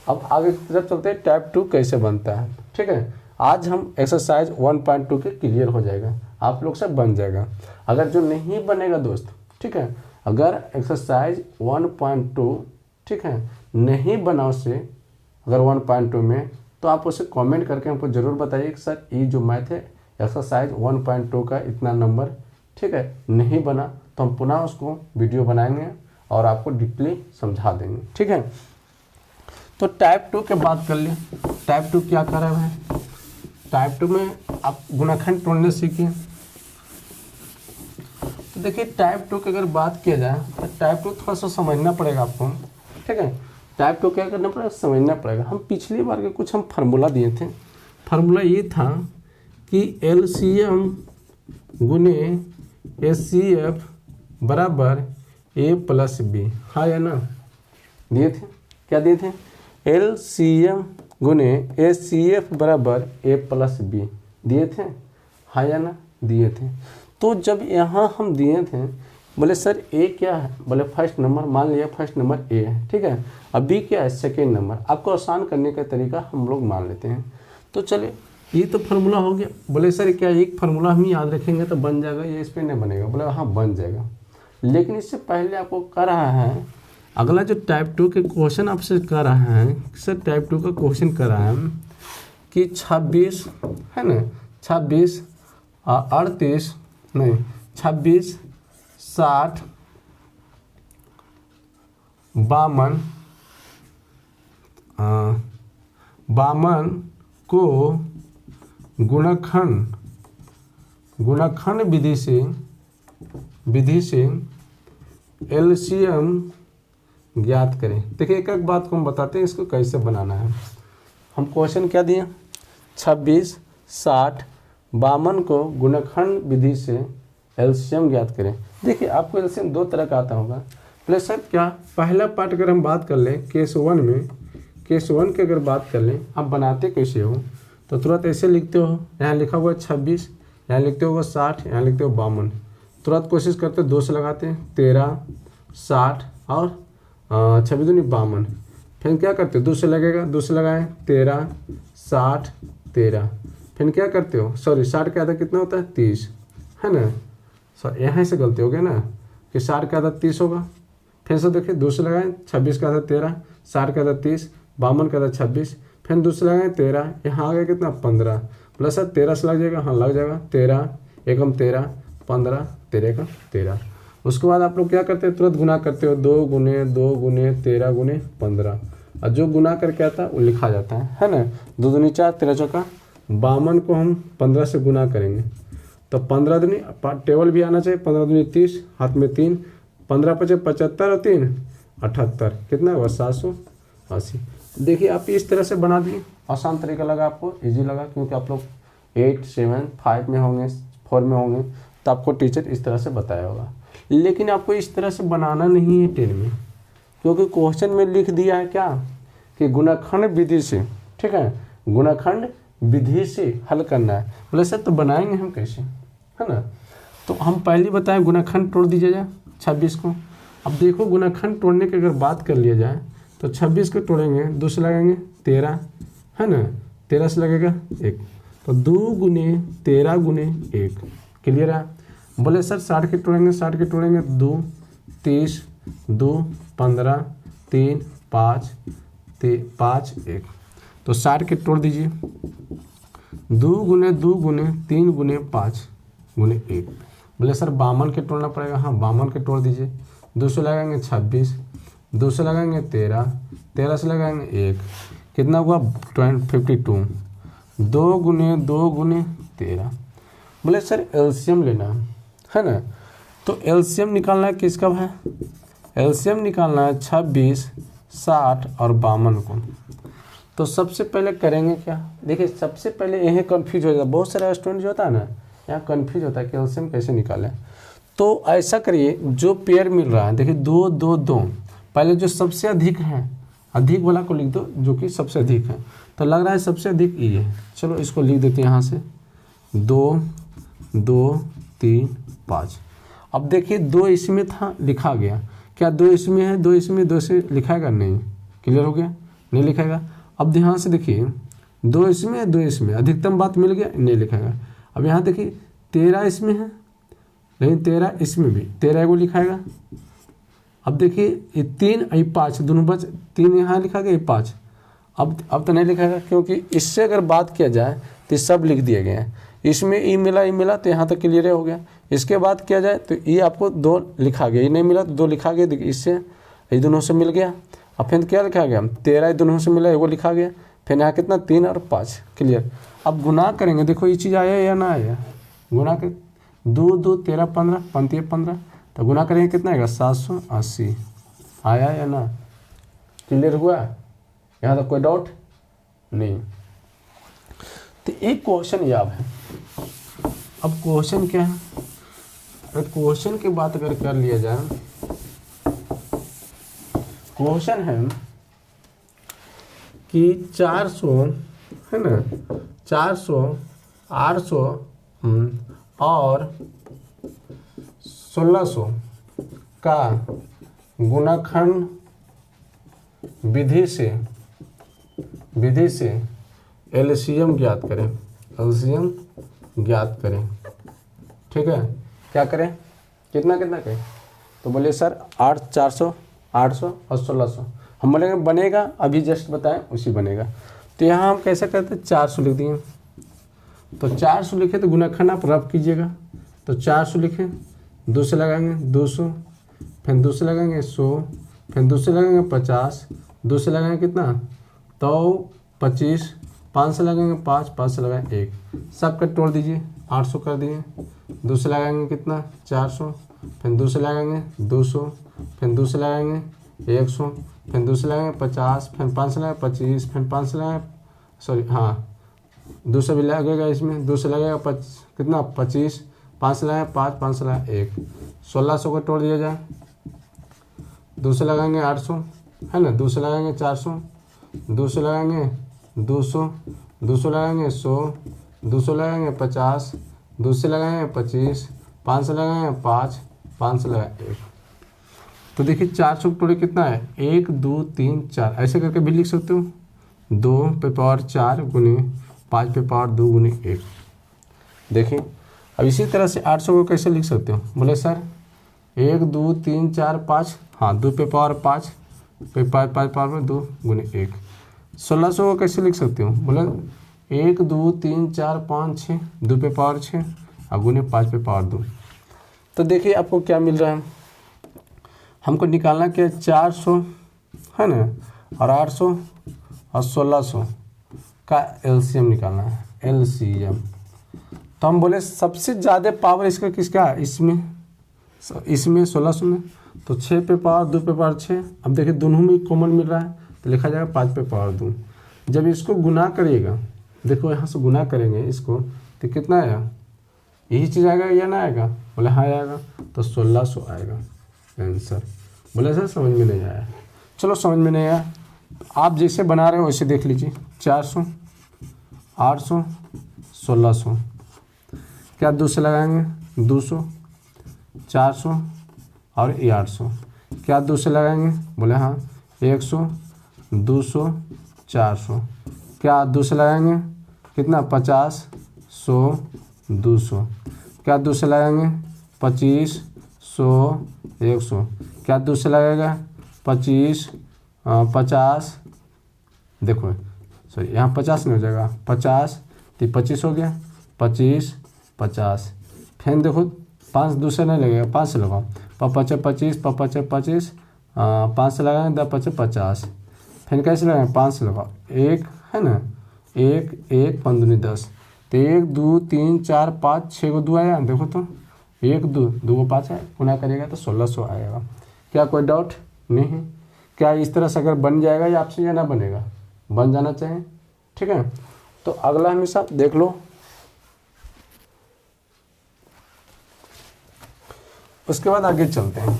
अब आगे की तरफ चलते हैं, टाइप 2 कैसे बनता है, ठीक है। आज हम एक्सरसाइज 1.2 के क्लियर हो जाएगा, आप लोग से बन जाएगा। अगर जो नहीं बनेगा दोस्त, ठीक है, अगर एक्सरसाइज 1.2 ठीक है नहीं बना उससे, अगर 1.2 में, तो आप उसे कमेंट करके हमको ज़रूर बताइए कि सर ये जो मैथ है एक्सरसाइज 1.2 का इतना नंबर, ठीक है, नहीं बना, तो हम पुनः उसको वीडियो बनाएंगे और आपको डीपली समझा देंगे, ठीक है। तो टाइप 2 के बात कर लिए, टाइप 2 क्या कर रहे हैं, टाइप 2 में आप गुणाखंड तोड़ने सीखिए। तो देखिए टाइप 2 की अगर बात किया जाए तो टाइप 2 थोड़ा सा समझना पड़ेगा आपको, ठीक है। टाइप 2 क्या करना पड़ेगा, समझना पड़ेगा। हम पिछली बार के कुछ हम फार्मूला दिए थे, फार्मूला ये था कि LCM गुने SCF बराबर ए प्लस बी, हाँ या ना, दिए थे, क्या दिए थे, LCM गुने HCF बराबर ए प्लस बी दिए थे, हाँ या ना, दिए थे। तो जब यहाँ हम दिए थे, बोले सर ए क्या है, बोले फर्स्ट नंबर, मान लिया फर्स्ट नंबर ए है, ठीक है, अब बी क्या है, सेकेंड नंबर। आपको आसान करने का तरीका हम लोग मान लेते हैं। तो चलिए ये तो फार्मूला हो गया। बोले सर क्या एक फार्मूला हम याद रखेंगे तो बन जाएगा, ये इस पर नहीं बनेगा, बोले हाँ बन जाएगा। लेकिन इससे पहले आपको कर रहा है अगला जो टाइप 2 के क्वेश्चन आपसे कर रहा है, सर टाइप 2 का क्वेश्चन कर रहा है कि 26 है ना, 26 38 नहीं 26 60 52 को गुणनखंड विधि से LCM ज्ञात करें। देखिए एक एक बात को हम बताते हैं इसको कैसे बनाना है। हम क्वेश्चन क्या दिए, 26 60 52 को गुणनखंड विधि से LCM ज्ञात करें। देखिए आपको LCM दो तरह का आता होगा। पहले सर क्या, पहला पार्ट अगर हम बात कर लें केस 1 में, केस 1 की अगर बात कर लें, आप बनाते कैसे हो तो तुरंत ऐसे लिखते हो, यहाँ लिखा हुआ 26, यहाँ लिखते हो 60, यहाँ लिखते हो 52, तुरंत कोशिश करते 2 से लगाते हैं 13 60 और 26 दूनी 52, फिर क्या करते हो 2 से लगेगा, 2 से लगाएं 13 60 13, फिर क्या करते हो, सॉरी 60 का आधा कितना होता है 30 है ना, सर यहाँ से गलती हो गया ना कि 60 का आधा 30 होगा। फिर से देखिए 2 से लगाएं 26 का आधा 13, 60 का आधा 30, 52 का आधा 26, फिर 2 से लगाएं 13, यहाँ आ गया कितना 15, प्लस सर 13 से लग जाएगा, हाँ लग जाएगा 13 एकम 13 15 13 एकम 13। उसके बाद आप लोग क्या करते हैं, तुरंत गुना करते हो 2 गुने 2 गुने 13 गुने 15, और जो गुना करके आता है वो लिखा जाता है ना। 2 दूनी 4 13 चौका 52 को हम 15 से गुना करेंगे तो 15 दूनी, टेबल भी आना चाहिए, 15 दूनी 30, हाथ में 3, 15 पचे 75 और 3 78, कितना हुआ 780। देखिए आप इस तरह से बना दिए, आसान तरीका लगा आपको, इजी लगा, क्योंकि आप लोग 8 7 5 में होंगे 4 में होंगे तो आपको टीचर इस तरह से बताया होगा। लेकिन आपको इस तरह से बनाना नहीं है 10 में, क्योंकि क्वेश्चन में लिख दिया है क्या कि गुणनखंड विधि से, ठीक है, गुणनखंड विधि से हल करना है। बोले सर तो बनाएंगे हम कैसे, है ना। तो हम पहले बताएं गुणनखंड तोड़ दीजिए जाए 26 को। अब देखो गुणनखंड तोड़ने की अगर बात कर लिया जाए तो 26 को तोड़ेंगे, 2 से लगाएंगे 13 है ना, 13 से लगेगा 1, तो 2 गुने 13 गुने 1, क्लियर है। बोले सर 60 के तोड़ेंगे, 60 के तोड़ेंगे 2 30 2 15 3 5 1, तो 60 के तोड़ दीजिए, 2 गुने 3 गुने 5 गुने 1। बोले सर 52 के तोड़ना पड़ेगा, हाँ 52 के तोड़ दीजिए, 2 से लगाएंगे 26, 2 से लगाएंगे 13, 13 से लगाएंगे 1, कितना हुआ 52, 2 गुने 13। बोले सर LCM लेना है ना, तो LCM निकालना है किसका है, LCM निकालना है 26 60 और 52 को। तो सबसे पहले करेंगे क्या, देखिए सबसे पहले यही कन्फ्यूज हो जाता है, बहुत सारे स्टूडेंट जो होता है ना यहाँ कन्फ्यूज होता है कि LCM कैसे निकालें। तो ऐसा करिए, जो पेयर मिल रहा है देखिए 2 2 2, पहले जो सबसे अधिक है, अधिक वाला को लिख दो जो कि सबसे अधिक है, तो लग रहा है सबसे अधिक ये है, चलो इसको लिख देते हैं यहाँ से 2 2 3 5। अब देखिए 2 इसमें था लिखा गया, क्या 2 इसमें है, 2 इसमें, 2 से लिखाएगा नहीं, क्लियर हो गया, नहीं लिखाएगा। अब ध्यान से देखिए 2 इसमें 2 इसमें, अधिकतम बात मिल गया, नहीं लिखाएगा। अब यहाँ देखिए 13 इसमें है, लेकिन 13 इसमें भी, 13 को लिखाएगा। अब देखिए ये 3 ये 5 दोनों बच, 3 यहाँ लिखा गया, ये 5 अब तो नहीं लिखाएगा, क्योंकि इससे अगर बात किया जाए तो सब लिख दिए गए हैं। इसमें ई मिला तो यहाँ तक क्लियर हो गया। इसके बाद किया जाए तो ये आपको 2 लिखा गया, ये नहीं मिला तो 2 लिखा गया, देखिए इससे ये दोनों से मिल गया। अब फिर क्या लिखा गया, 13 दोनों से मिला, वो लिखा गया, फिर यहाँ कितना 3 और 5, क्लियर। अब गुना करेंगे, देखो ये चीज़ आया या ना आया, गुना कर 2 2 13 15 15 15, तो गुना करेंगे कितना आएगा 780, आया या ना, क्लियर हुआ, यहाँ तक कोई डाउट नहीं। तो एक क्वेश्चन याद है। अब क्वेश्चन क्या है, अगर क्वेश्चन की बात अगर कर लिया जाए क्वेश्चन है कि 400 है ना, 400, 800 और 1600 का गुणनखंड विधि से एलसीएम ज्ञात करें। एलसीएम ज्ञात करें। ठीक है, क्या करें, कितना कितना करें? तो बोलिए सर 400, 800 और 1600। हम बोलेंगे बनेगा, अभी जस्ट बताएं उसी बनेगा। तो यहाँ हम कैसे करते हैं, 400 लिख दिए। तो 400 लिखे तो गुणनखंड आप रफ कीजिएगा। तो 400 लिखें, 2 से लगाएंगे 200, फिर 2 से लगाएंगे 100, फिर 2 से लगाएंगे 50, 2 से लगाएंगे कितना, तो 25, 5 से लगाएंगे 5, 5 से लगाएंगे 1, सबका तोड़ दीजिए, 800 कर दिए। 2 से लगाएंगे कितना, 400, फिर 2 से लगाएंगे 200, फिर 2 से लगाएंगे 100, फिर 2 से लगाएंगे 50, फिर 5 से लगाएंगे 25, फिर 5 से लगाएंगे, सॉरी हाँ 2 से भी लगेगा इसमें, 2 से लगेगा कितना 25, 5 से लगाएंगे 5, 5 से लगाएंगे 1, 1600 को तोड़ दिया जाए। 2 से लगाएंगे 800 है ना, 2 से लगाएंगे 400, 2 से लगाएंगे 200, 2 से लगाएंगे 100, 2 से लगाएंगे 50, 2 से लगाएंगे 25, 5 से लगाएंगे 5, 5 से लगाएंगे 1। तो देखिए 400 टोटल कितना है, 1 2 3 4, ऐसे करके भी लिख सकते हो। 2 पे पावर 4 गुने 5 पे पावर 2 गुने 1। देखिए अब इसी तरह से 800 को कैसे लिख सकते हो, बोले सर 1 2 3 4 5, हाँ 2 पे पावर 5 पे 5 पावर में 2 गुने 1। 1600 को कैसे लिख सकते हो, बोले 1 2 3 4 5 6, 2 पे पावर 6 और गुने 5 पे पावर 2। तो देखिए आपको क्या मिल रहा है, हमको निकालना क्या, 400 है ना और 800 और 1600 का एलसीएम निकालना है, एलसीएम। तो हम बोले सबसे ज़्यादा पावर इसका किसका है, इसमें 1600 में, तो 6 पे पावर 2 पे पावर 6। अब देखिए दोनों में कॉमन मिल रहा है तो लिखा जाएगा 5 पे पावर 2। जब इसको गुना करिएगा, देखो यहाँ से गुना करेंगे इसको तो कितना आएगा, यही चीज़ आएगा या ना आएगा, बोले हाँ आएगा, तो 1600 आएगा आंसर। बोले सर समझ में नहीं आया, चलो समझ में नहीं आया, आप जैसे बना रहे हो वैसे देख लीजिए। 400, 800, 1600, क्या 2 से लगाएंगे 200, 400 और ये 800, क्या 2 से लगाएंगे, बोले हाँ 100, 200, 400, क्या 2 से लगाएंगे कितना 50, 100, 200, क्या 2 से लगाएंगे 25, 100, 100, क्या 2 से लगेगा 25, 50, देखो सॉरी यहाँ 50 नहीं हो जाएगा, 50 तो 25 हो गया, 25, 50, फिर देखो 5 2 से नहीं लगेगा, 5 से लगाओ, 5 25, 5 25, 5 से लगाएंगे 10 50, फिर कैसे लगाएंगे 5 से लगाओ, 1 है ना, 1 1 5 दूनी 10, तो 1 2 3 4 5 6 को 2 आया, देखो तो 1 2 2 को 5 है, गुना करिएगा तो 1600 आएगा। क्या कोई डाउट नहीं, क्या इस तरह से अगर बन जाएगा या आपसे या ना बनेगा, बन जाना चाहिए। ठीक है, तो अगला हमेशा देख लो, उसके बाद आगे चलते हैं।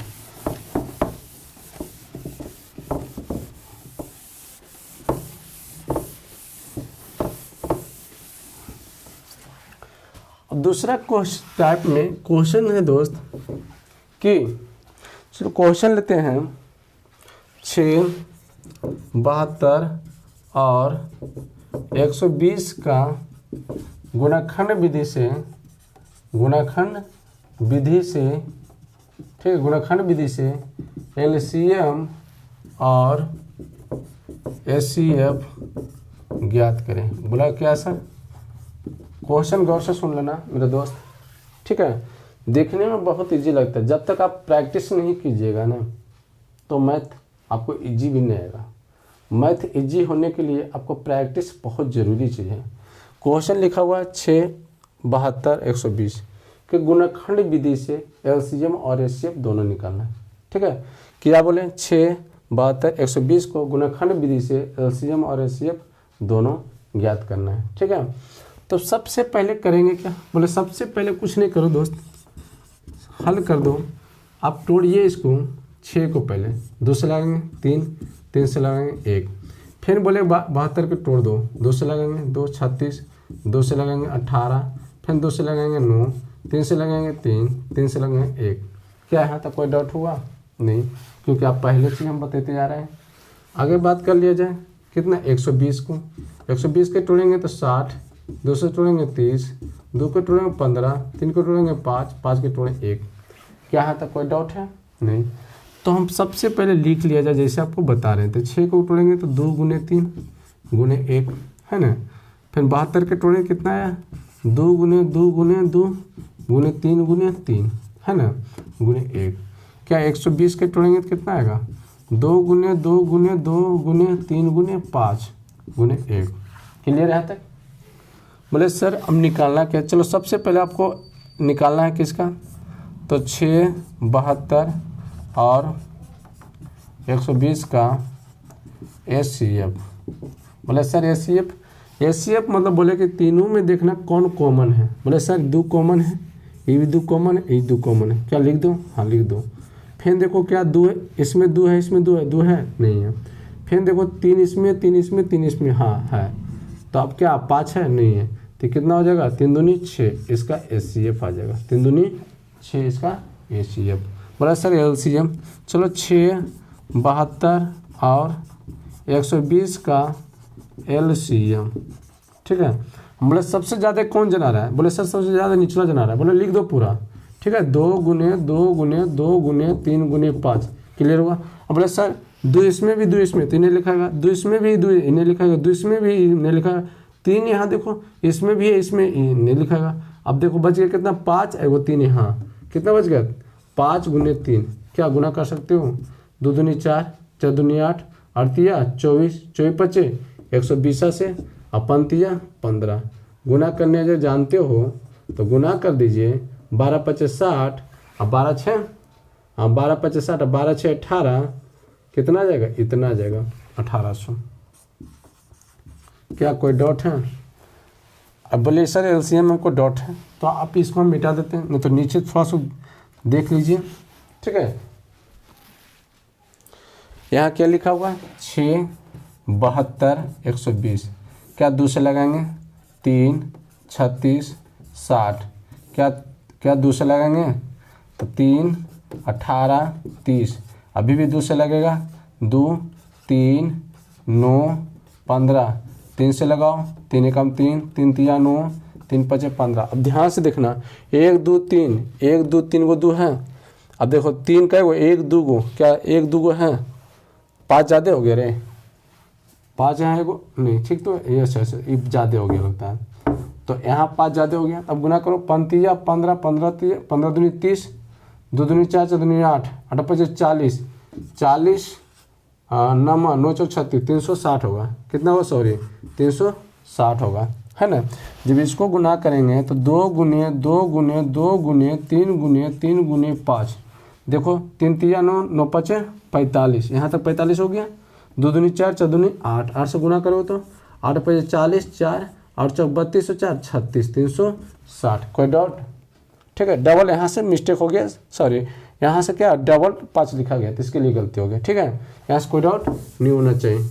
अब दूसरा टाइप में क्वेश्चन है दोस्त कि चलो क्वेश्चन लेते हैं 6, 72 और 120 का गुणनखंड विधि से ठीक है, गुणनखंड विधि से एलसीएम और एचसीएफ ज्ञात करें। बोला क्या सर, क्वेश्चन गौर से सुन लेना मेरे दोस्त। ठीक है, देखने में बहुत इजी लगता है, जब तक आप प्रैक्टिस नहीं कीजिएगा ना तो मैथ आपको इजी भी नहीं आएगा। मैथ इजी होने के लिए आपको प्रैक्टिस बहुत ज़रूरी चीज़ है। क्वेश्चन लिखा हुआ है 6, 72, 120 के गुणनखंड विधि से एलसीएम और एचसीएफ दोनों निकालना है। ठीक है, क्या बोले 6, 72, 120 को गुणनखंड विधि से एलसीएम और एचसीएफ दोनों ज्ञात करना है। ठीक है, तो सबसे पहले करेंगे क्या, बोले सबसे पहले कुछ नहीं करो दोस्त, हल कर दो। आप तोड़िए इसको, 6 को पहले 2 से लगाएंगे 3, 3 से लगाएंगे 1, फिर बोले 72 के तोड़ दो, 2 से लगाएंगे 2, 36, 2 से लगाएंगे 18, फिर 2 से लगाएंगे 9, 3 से लगाएंगे 3, 3 से लगाएंगे 1। क्या यहाँ तक कोई डाउट हुआ? नहीं, क्योंकि आप पहले से हम बताते जा रहे हैं। आगे बात कर लिया जाए, कितना 120 को 120 के तोड़ेंगे तो 60, 2 से तोड़ेंगे 30, 2 के तोड़ेंगे 15, 3 को तोड़ेंगे 5, 5 के तोड़े 1। क्या यहाँ तक कोई डाउट है? नहीं। तो हम सबसे पहले लिख लिया जाए, जैसे आपको बता रहे थे 6 को तोड़ेंगे तो 2 गुने 3 गुने 1 है ना। फिर 72 के तोड़ेंगे कितना आया 2 गुने 2 गुने 2 गुने 3 गुने 3 है ना गुने 1। क्या 120 के तोड़ेंगे तो कितना आएगा 2 गुने 2 गुने 2 गुने 3 गुने 5 गुने 1। क्लियर है तक? बोले सर अब निकालना क्या? चलो सबसे पहले आपको निकालना है किसका, तो 6, 72 और 120 का HCF। बोले सर HCF मतलब बोले कि तीनों में देखना कौन कॉमन है। बोले सर 2 कॉमन है, ये भी 2 कॉमन है, ये 2 कॉमन है। क्या लिख दो? हाँ लिख दो। फिर देखो क्या 2 है, इसमें 2 है, इसमें 2 है, 2 है नहीं है। फिर देखो 3 इसमें 3 इसमें 3 इसमें हाँ है, तो अब क्या 5 है नहीं है, तो कितना हो जाएगा 3 दूनी 6, इसका HCF आ जाएगा। 3 दूनी 6 इसका HCF। बोला सर LCM। चलो 6, 72 और 120 का LCM, ठीक है। बोले सबसे ज़्यादा कौन जना रहा है? बोले सर सबसे ज़्यादा निचला जना रहा है। बोले लिख दो पूरा, ठीक है। 2 गुने 2 गुने 2 गुने 3 गुने 5। क्लियर हुआ? अब बोले सर 2 इसमें भी 2 इसमें, तो इन्हें लिखाएगा, 2 इसमें भी 2 इन्हें लिखाएगा, 2 इसमें भी इन्हें लिखाएगा, 3 यहाँ देखो इसमें भी है, इसमें इन्हें लिखाएगा। अब देखो बच गया कितना 5 है, वो 3 यहाँ कितना बच गया 5 गुने 3। क्या गुना कर सकते हो? 2 दूनी 4, 4 दूनी 8, 8 तिया 24, 24 पचे 120 से अपन तिया 15। गुना करने अगर जानते हो तो गुना कर दीजिए, 12 पचे 60 और 12 6 हाँ 12 पचे 60 और 12 6 18, कितना आ जाएगा? इतना आ जाएगा 1800। क्या कोई डाउट है? अब बोले सर LCM में हमको डाउट है, तो आप इसको हम मिटा देते हैं, नहीं तो नीचे थोड़ा सा देख लीजिए, ठीक है। यहाँ क्या लिखा हुआ है 6, 72, 120। क्या 2 से लगाएंगे 3, 36, 60। क्या 2 से लगाएंगे तो 3, 18, 30। अभी भी 2 से लगेगा 2, 3, 9, 15। 3 से लगाओ, 3 एकम 3, 3 तिया 9, 3 पचे 15। अब ध्यान से देखना 1 2 3, 1 2 3 गो 2 है। अब देखो 3 का 1 2 गो, क्या 1 2 गो है, 5 ज़्यादा हो गया रे, 5 यहाँ एगो नहीं, ठीक तो ये अच्छा ये ज़्यादा हो गया लगता है, तो यहाँ 5 ज़्यादा हो गया। अब गुना करो 15 15, 15 दूनी 30, 2 दूनी 4, 4 दूनी 8, 8 पचे 40, 40 9 9 चौक 36, 360 होगा। कितना होगा? सॉरी 360 होगा, है ना। जब इसको गुना करेंगे तो 2 गुने 2 गुने 2 गुने 3 गुने 3 गुने 5। देखो 3 तिया 9, 9 पचे 45, यहाँ तक 45 हो गया। 2 दूनी 4, 4 दूनी 8, 8 से गुना करो तो 8 पचे 40, 4 और चौक 32 और 4 36, 360। कोई डाउट? ठीक है। डबल यहाँ से मिस्टेक हो गया, सॉरी यहाँ से क्या डबल 5 लिखा गया, तो इसके लिए गलती हो गई, ठीक है। यहाँ से कोई डाउट नहीं होना चाहिए।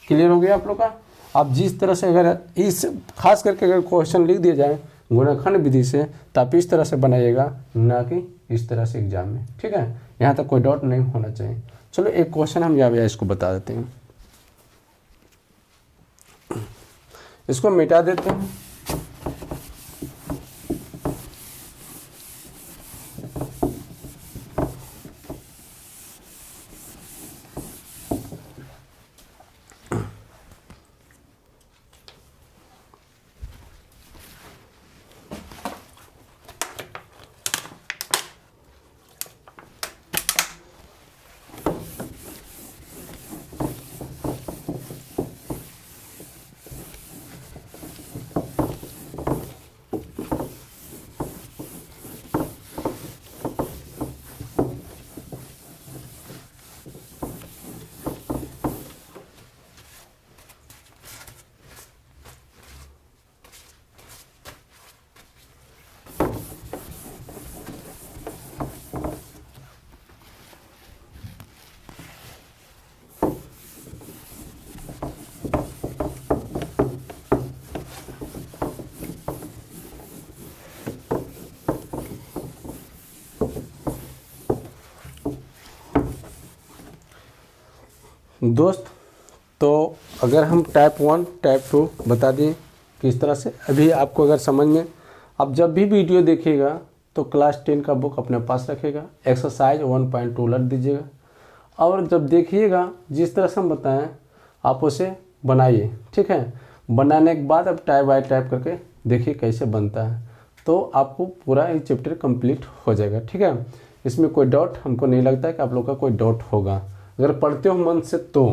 क्लियर हो गया आप लोग का? आप जिस तरह से अगर इस खास करके अगर क्वेश्चन लिख दिया जाए गुणनखंड विधि से, तो आप इस तरह से बनाइएगा, ना कि इस तरह से एग्जाम में, ठीक है। यहाँ तक कोई डाउट नहीं होना चाहिए। चलो एक क्वेश्चन हम यहाँ इसको बता देते हैं, इसको मिटा देते हैं। दोस्त, तो अगर हम टाइप 1 टाइप 2 बता दें किस तरह से, अभी आपको अगर समझ में, आप जब भी वीडियो देखिएगा तो क्लास 10 का बुक अपने पास रखेगा, एक्सरसाइज 1.2 लट दीजिएगा और जब देखिएगा जिस तरह से हम बताएं आप उसे बनाइए। ठीक है, बनाने के बाद अब टाइप बाय टाइप करके देखिए कैसे बनता है, तो आपको पूरा ये चैप्टर कंप्लीट हो जाएगा। ठीक है, इसमें कोई डाउट हमको नहीं लगता है कि आप लोग का कोई डाउट होगा। अगर पढ़ते हो मन से तो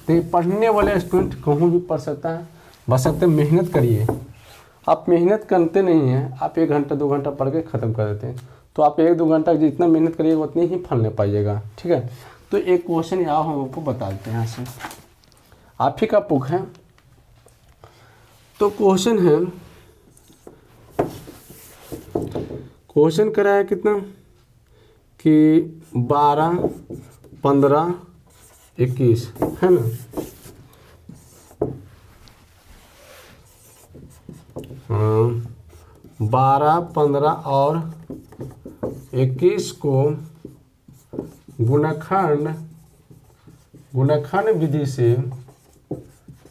ये पढ़ने वाले स्टूडेंट कहूँ भी पढ़ सकता है, बशर्ते मेहनत करिए। आप मेहनत करते नहीं हैं, आप 1 घंटा 2 घंटा पढ़ के ख़त्म कर देते हैं, तो आप 1-2 घंटा जितना मेहनत करिएगा उतनी ही फल ले पाइएगा। ठीक है, तो एक क्वेश्चन यहाँ हम आपको बता देते हैं, यहाँ से आप ही का बुक है। तो क्वेश्चन है, क्वेश्चन करा है कितना कि 12, 15, 21 है ना। 12, 15 और 21 को गुणनखंड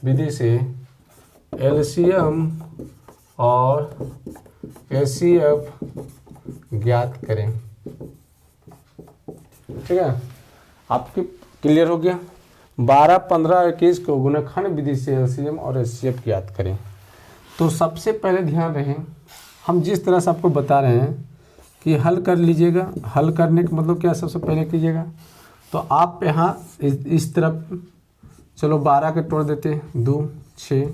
विधि से एलसीएम और एचसीएफ ज्ञात करें। ठीक है, आपकी क्लियर हो गया। 12, 15, 21 को गुणनखंड विधि से एलसीएम और एचसीएफ ज्ञात करें। तो सबसे पहले ध्यान रहे, हम जिस तरह से आपको बता रहे हैं कि हल कर लीजिएगा। हल करने का मतलब क्या, सबसे पहले कीजिएगा तो आप यहाँ इस तरफ, चलो 12 के तोड़ देते हैं 2, 6,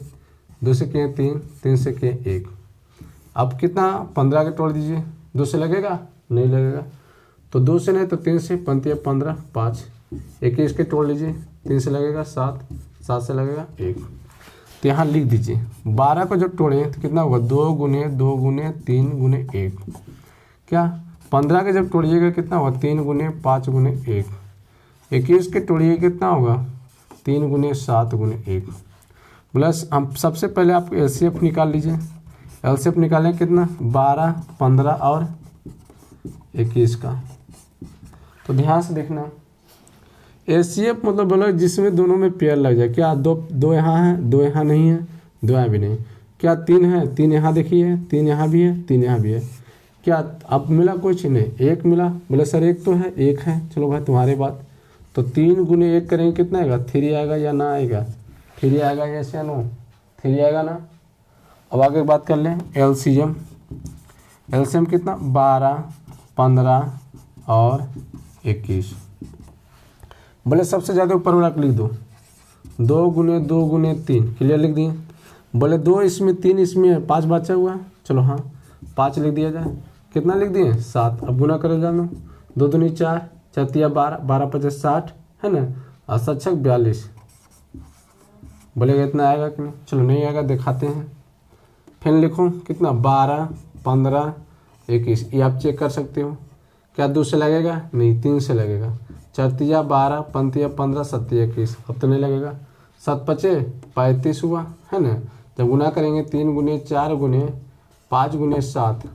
2 से किए 3, 3 से किए 1। अब कितना, 15 के तोड़ दीजिए, 2 से लगेगा, नहीं लगेगा, तो 2 से नहीं तो 3 से, 15, 5, 21 के तोड़ लीजिए, 3 से लगेगा 7, 7 से लगेगा 1। तो यहाँ लिख दीजिए 12 को जब तोड़े तो कितना होगा, 2 गुने 2 गुने 3 गुने 1। क्या 15 के जब तोड़िएगा कितना होगा, 3 गुने 5 गुने 1। 21 के तोड़िए कितना होगा, 3 गुने 7 गुने 1। प्लस हम सबसे पहले आप एलसीएफ निकाल लीजिए। एलसीएफ निकालें कितना, 12, 15 और 21 का। तो ध्यान से देखना, एचसीएफ मतलब बोलो जिसमें दोनों में पेयर लग जाए। क्या दो यहाँ है, 2 यहाँ नहीं है, 2 यहाँ भी नहीं। क्या 3 है, 3 यहाँ देखिए, 3 यहाँ भी है, 3 यहाँ भी है। क्या अब मिला कुछ नहीं, 1 मिला। बोले सर 1 तो है, 1 है, चलो भाई तुम्हारी बात। तो 3 गुने 1 करेंगे कितना आएगा, 3 आएगा या ना आएगा, 3 आएगा, यस या नो, 3 आएगा ना। अब आगे बात कर लें एलसीएम। एलसीएम कितना, 12, 15 और 21। बोले सबसे ज़्यादा ऊपर वाला लिख दो, 2 गुने 2 गुने 3, क्लियर लिख दिए। बोले 2 इसमें 3 इसमें है, 5 बचा हुआ है, चलो हाँ 5 लिख दिया जाए। कितना लिख दिए, 7। अब गुना कर जानो, 2 दूनी 4, 4 तिया 12, 12 पचे 60 है ना, और 7 छक 42। बोलेगा इतना आएगा कि नहीं, चलो नहीं आएगा, दिखाते हैं। फिर लिखो कितना, 12, 15, 21। ये आप चेक कर सकते हो। क्या 2 से लगेगा, नहीं 3 से लगेगा। 4 तिया 12, 5 तिया 15, 7 तिया 21। अब तो नहीं लगेगा, 7 पचे 35 हुआ है ना। जब गुना करेंगे 3 गुने 4 गुने 5 गुने 7,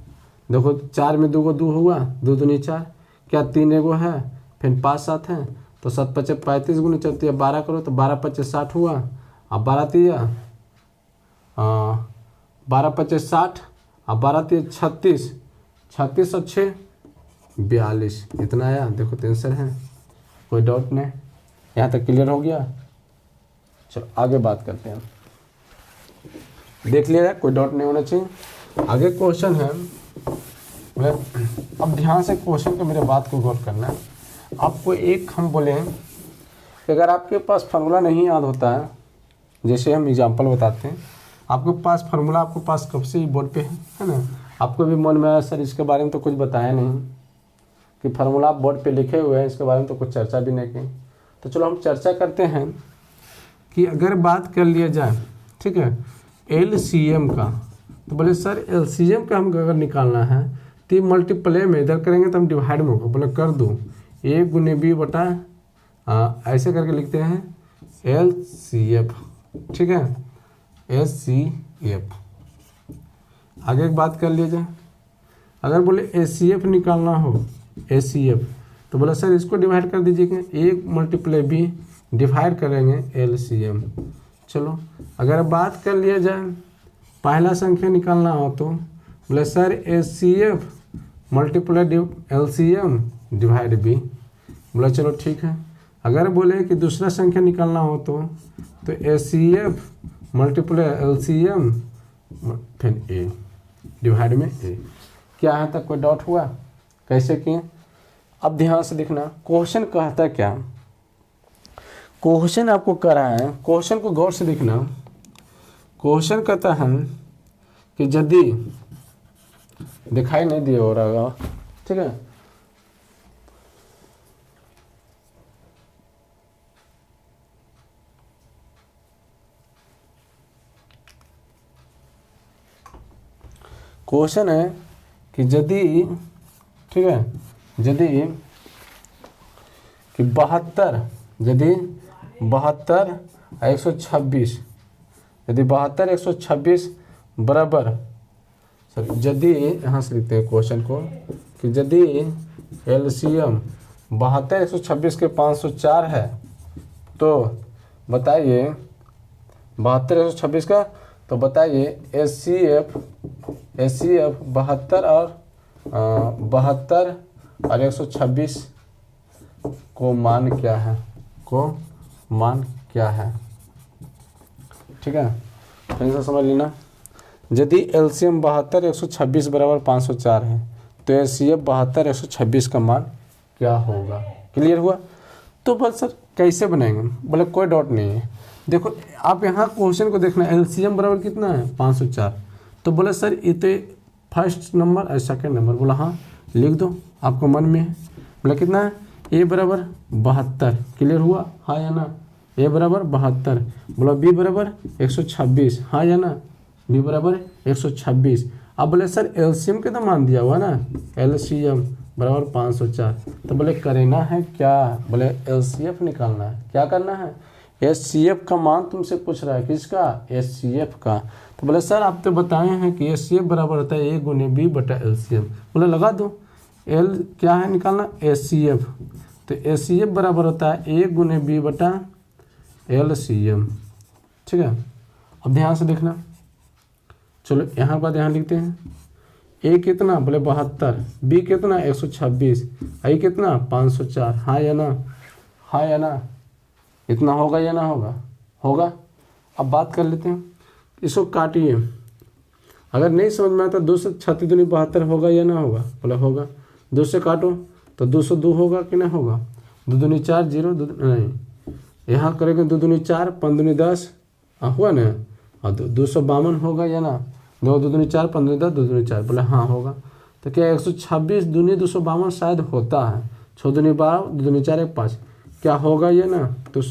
देखो 4 में 2 को 2 हुआ, 2 दूनी 4। क्या 3 एगो है, फिर 5 7 है, तो 7 पचे 35 गुने 4 तिया 12 करो तो 12 पचे 60 हुआ। अब 12 तिया 12 पचे 60, अब 12 तिया 36, 36 और 6 42। इतना आया, देखो तो आंसर है, कोई डाउट नहीं। यहाँ तक क्लियर हो गया। चलो आगे बात करते हैं, देख लिया, कोई डाउट नहीं होना चाहिए। आगे क्वेश्चन है, अब ध्यान से क्वेश्चन को मेरे बात को गौर करना है। आपको एक हम बोले कि अगर आपके पास फार्मूला नहीं याद होता है, जैसे हम एग्जांपल बताते हैं, आपके पास फार्मूला आपके पास कब से ही बोर्ड पे है ना, आपको भी मन में आया सर इसके बारे में तो कुछ बताया नहीं कि फार्मूला आप बोर्ड पे लिखे हुए हैं, इसके बारे में तो कुछ चर्चा भी नहीं की। तो चलो हम चर्चा करते हैं कि अगर बात कर लिया जाए, ठीक है, एलसीएम का, तो बोले सर एलसीएम का हम अगर निकालना है तो मल्टीप्लाई में इधर करेंगे तो हम डिवाइड में होगा। बोले कर दो, a गुने बी बटा ऐसे करके लिखते हैं एलसीएफ, ठीक है, एचसीएफ। आगे एक बात कर लिया जाए, अगर बोले एचसीएफ निकालना हो, एचसीएफ, तो बोला सर इसको डिवाइड कर दीजिएगा, a मल्टीप्लाई बी डिवाइड करेंगे LCM। चलो अगर बात कर लिया जाए पहला संख्या निकालना हो तो बोले sir HCF multiply LCM divide B। बोला चलो ठीक है। अगर बोले कि दूसरा संख्या निकालना हो तो HCF मल्टीप्लाई LCM फिर A डिवाइड में A। क्या है तक कोई डाउट हुआ कैसे किए? अब ध्यान से देखना क्वेश्चन कहता क्या, क्वेश्चन आपको कह रहा है, क्वेश्चन को गौर से देखना। क्वेश्चन कहता है कि यदि दिखाई नहीं दिया हो रहा, ठीक है, क्वेश्चन है कि यदि, ठीक है, यदि कि 72, यदि 72 126, यदि 72 126 बराबर, सॉरी यदि यहाँ से लिखते हैं क्वेश्चन को कि यदि LCM 72 126 के 504 है तो बताइए 72 126 का, तो बताइए HCF 72 और 126 को मान क्या है, को मान क्या है, ठीक है, फिर से समझ लेना। यदि LCM 72 126 बराबर 504 है तो HCF 72 126 का मान क्या होगा? क्लियर हुआ? तो बस सर कैसे बनाएंगे? बोले कोई डाउट नहीं है। देखो आप यहाँ क्वेश्चन को देखना, LCM बराबर कितना है 504, तो बोले सर ये तो फर्स्ट नंबर और सेकेंड नंबर। बोला हाँ लिख दो आपको मन में है। बोला कितना है? A बराबर 72। क्लियर हुआ हाँ या ना? A बराबर 72। बोला B बराबर 126, हाँ या ना? B बराबर 126। अब बोले सर LCM के तो मान दिया हुआ ना, LCM बराबर 504। तो बोले करना है क्या? बोले LCF निकालना है। क्या करना है? HCF का मान तुमसे पूछ रहा है, किसका? HCF का। तो बोले सर आप तो बताए हैं कि HCF बराबर होता है A गुने B बटा LCM। बोले लगा दो, L क्या है निकालना? HCF। तो HCF बराबर होता है A गुने B बटा LCM, ठीक है। अब ध्यान से देखना, चलो यहाँ पर ध्यान लिखते हैं। A कितना? बोले 72, B कितना? 126, I कितना? 504, हाँ या ना? हाँ या ना? इतना होगा या ना होगा? होगा। अब बात कर लेते हैं, इसको काटिए। अगर नहीं समझ में आता 2 से 36 दूनी 72 होगा या ना होगा? बोला होगा। 2 से काटो तो 202 होगा कि नहीं होगा? 2 दूनी 4, 0 नहीं, यहाँ करेंगे 2 दूनी 4, 5 दूनी 10 हुआ ना, और 252 होगा या ना? 2 दूनी 4, 15 10, 2 दूनी 4, बोले हाँ होगा। तो क्या 126 दूनी 252 शायद होता है। 6 दूनी 12, 2 दूनी 4, 1 5, क्या होगा ये ना? तो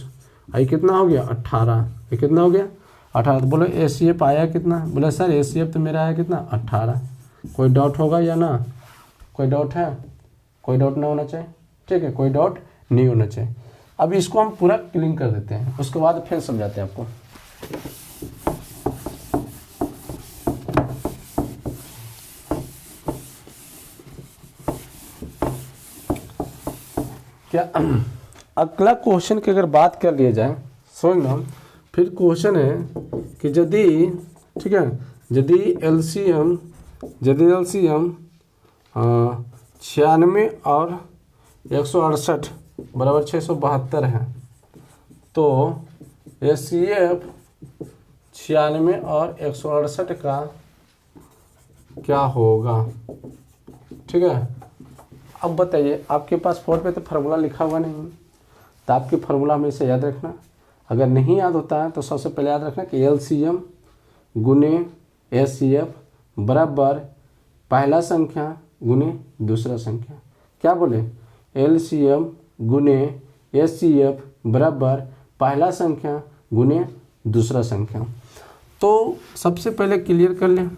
आई कितना हो गया? 18। ये कितना हो गया? 18। तो बोलो HCF आया कितना? बोले सर HCF तो मेरा आया कितना? 18। कोई डाउट होगा या ना? कोई डाउट है? कोई डाउट नहीं होना चाहिए, ठीक है, कोई डाउट नहीं होना चाहिए। अब इसको हम पूरा क्लीन कर देते हैं, उसके बाद फिर समझाते हैं आपको। क्या अगला क्वेश्चन की अगर बात कर लिया जाए, समझना, फिर क्वेश्चन है कि यदि, ठीक है, यदि LCM 96 और 168 बराबर 672 है तो HCF 96 और 168 का क्या होगा, ठीक है। अब बताइए, आपके पास बोर्ड पे तो फार्मूला लिखा हुआ नहीं, तो आपकी फार्मूला हमेशा याद रखना। अगर नहीं याद होता है तो सबसे पहले याद रखना कि LCM गुने HCF बराबर पहला संख्या गुने दूसरा संख्या। क्या बोले? LCM गुने HCF बराबर पहला संख्या गुने दूसरा संख्या। तो सबसे पहले क्लियर कर लें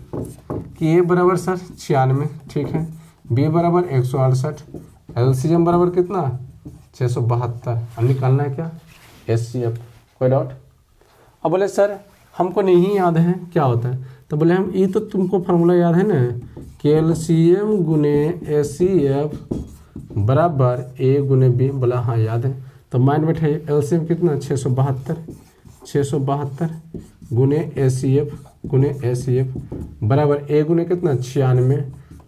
कि A बराबर सर 96, ठीक है, B बराबर 168, LCM बराबर कितना? 672। अब निकालना है क्या? HCF। कोई डाउट? अब बोले सर हमको नहीं याद है क्या होता है, तो बोले हम ये तो तुमको फार्मूला याद है ना कि LCM गुने HCF बराबर A गुने B। बोला हाँ याद है। तो माइंड में बैठाइए एलसीएम कितना 672 गुने एसीएफ बराबर ए गुने कितना 96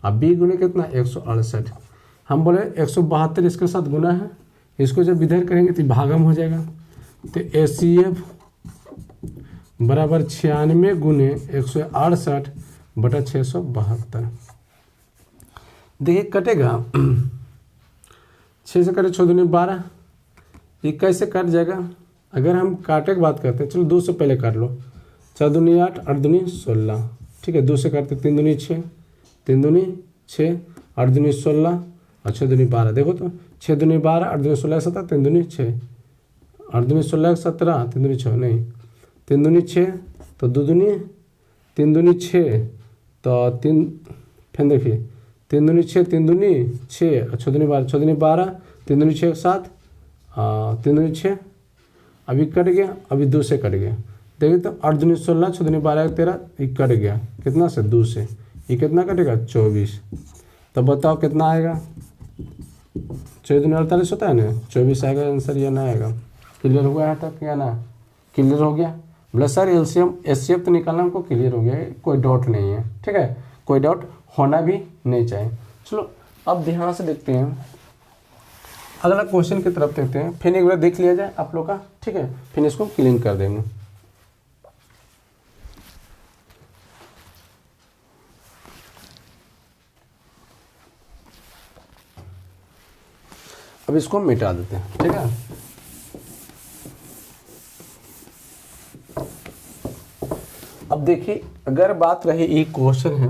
और बी गुने कितना 168। हम बोले 172 इसके साथ गुना है, इसको जब इधर करेंगे तो भागम हो जाएगा। तो एसीएफ बराबर 96 गुने 168 बटा 672। देखिए कटेगा 6 से कटे 6 दूनी 12, ये कैसे कट जाएगा? अगर हम काटे की बात करते हैं, चलो 2 से पहले काट लो। 4 दूनी 8, 8 दूनी 16, ठीक है। 2 से काटते 3 दूनी 6, 3 दूनी 6, 8 दूनी 16 और 6 दूनी 12। देखो तो 6 दूनी 12, 8 दूनी 16 17, 3 दूनी 6, 8 दूनी 16 17, 3 दूनी 6 नहीं, 3 दूनी 6 तो 2 दूनी 3 दूनी 6 तो 3, फिर देखिए 3 दूनी 6, 3 दूनी 6 और 6 दूनी 12, 6 दूनी 12, 3 दूनी 6 7, 3 दूनी 6, अभी कट गया, अभी 2 से कट गया। देखिए तो 8 दूनी 16, 6 दूनी 12 13, ये कट गया कितना से 2 से, ये कितना कटेगा 24। तो बताओ कितना आएगा? 24 दूनी 48 होता है ना, 24 आएगा आंसर, या ना आएगा? क्लियर हुआ है तक या ना? क्लियर हो गया? बोले सर एलसीएम एचसीएफ तो निकालना हमको क्लियर हो गया, कोई डाउट नहीं है, ठीक है, कोई डाउट होना भी नहीं चाहिए। चलो अब ध्यान से देखते हैं, अगला क्वेश्चन की तरफ देखते हैं, फिर एक बार देख लिया जाए आप लोग का, ठीक है, फिर इसको क्लीन कर देंगे। अब इसको मिटा देते हैं, ठीक है। अब देखिए अगर बात रही ये क्वेश्चन है,